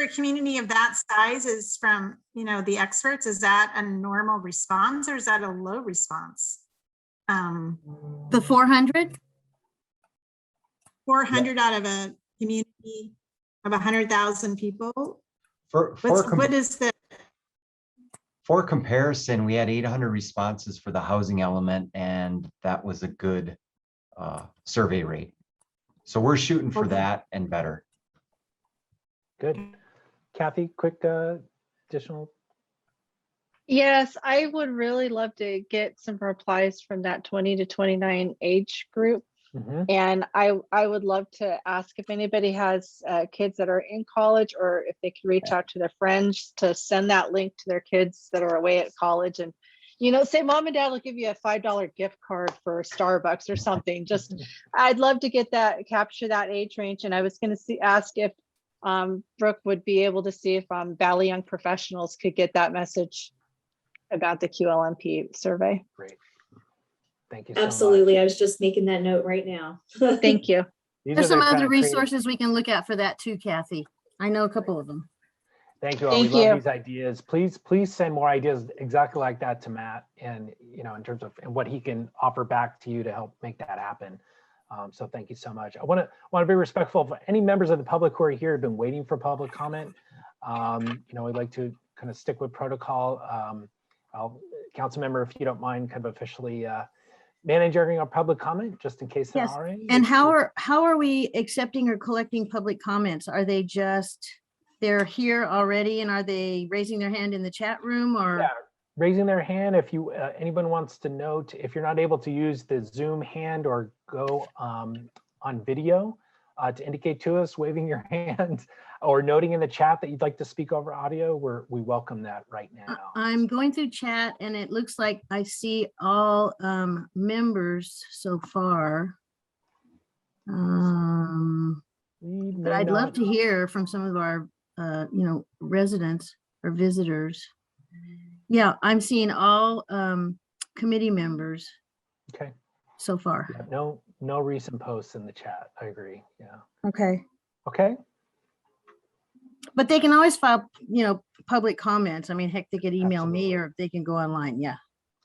a community of that size, is from, the experts, is that a normal response or is that a low response? The 400? 400 out of a community of 100,000 people? For comparison, we had 800 responses for the housing element, and that was a good survey rate. So we're shooting for that and better. Good. Kathy, quick additional. Yes, I would really love to get some replies from that 20 to 29 age group. And I would love to ask if anybody has kids that are in college, or if they can reach out to their friends to send that link to their kids that are away at college, and say mom and dad will give you a $5 gift card for Starbucks or something. Just I'd love to get that, capture that age range. And I was going to ask if Brooke would be able to see if Valley Young Professionals could get that message about the QLMP survey. Great. Thank you so Absolutely. much. I was just making that note right now. Thank you. There's some other resources we can look at for that too, Kathy. I know a couple of them. Thank you all. We love these ideas. Please send more ideas exactly like that to Matt, and in terms of and what he can offer back to you to help make that happen. So thank you so much. I want to be respectful of any members of the public who are here have been waiting for public comment. We'd like to kind of stick with protocol. Council member, if you don't mind, kind of officially managing our public comment, just in case there are any. And how are we accepting or collecting public comments? Are they they're here already, and are they raising their hand in the chat room, or? Yeah, raising their hand. If anyone wants to note, if you're not able to use the Zoom hand or go on video to indicate to us, waving your hand or noting in the chat that you'd like to speak over audio, we welcome that right now. I'm going through chat, and it looks like I see all members so far. But I'd love to hear from some of our residents or visitors. Yeah, I'm seeing all committee members. Okay. So far. Yeah, no recent posts in the chat. I agree. Yeah. Okay. Okay. But they can always file, public comments. I mean, heck, they could email me, or they can go online. Yeah.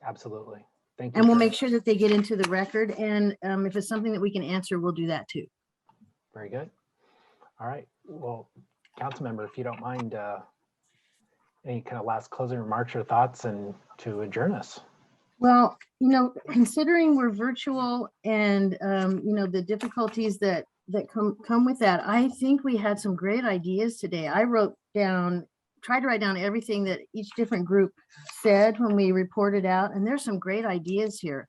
Absolutely. Thank you. And we'll make sure that they get into the record. And if it's something that we can answer, we'll do that too. Very good. All right. Well, council member, if you don't mind, any kind of last closing remarks or thoughts, and to adjourn us. Well, considering we're virtual and, the difficulties that come with that, I think we had some great ideas today. I tried to write down everything that each different group said when we reported out, and there's some great ideas here.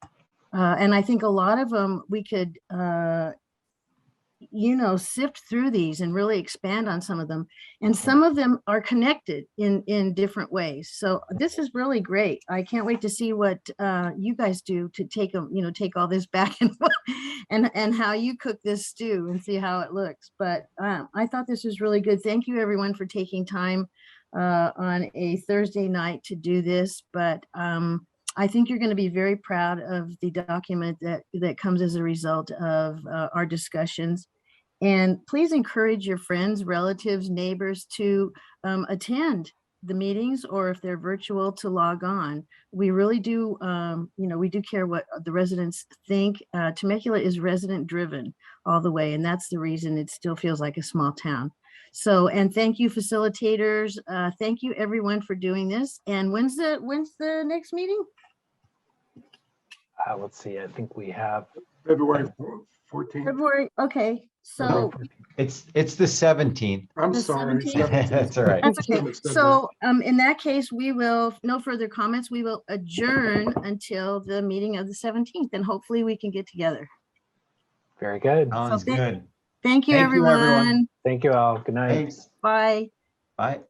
And I think a lot of them we could, sift through these and really expand on some of them. And some of them are connected in different ways. So this is really great. I can't wait to see what you guys do to take them, take all this back and how you cook this stew and see how it looks. But I thought this was really good. Thank you everyone for taking time on a Thursday night to do this. But I think you're going to be very proud of the document that comes as a result of our discussions. And please encourage your friends, relatives, neighbors to attend the meetings or if they're virtual to log on. We really do, we do care what the residents think. Temecula is resident driven all the way, and that's the reason it still feels like a small town. So, and thank you, facilitators. Thank you everyone for doing this. And when's the next meeting? Let's see, I think we have February 14th. February, okay, so. It's the 17th. I'm The sorry. 17th? That's all right. That's okay. So in that case, we will, no further comments. We will adjourn until the meeting of the 17th, and hopefully we can get together. Very good. Sounds good. Thank you, everyone. Thank you all. Good night. Thanks. Bye. Bye.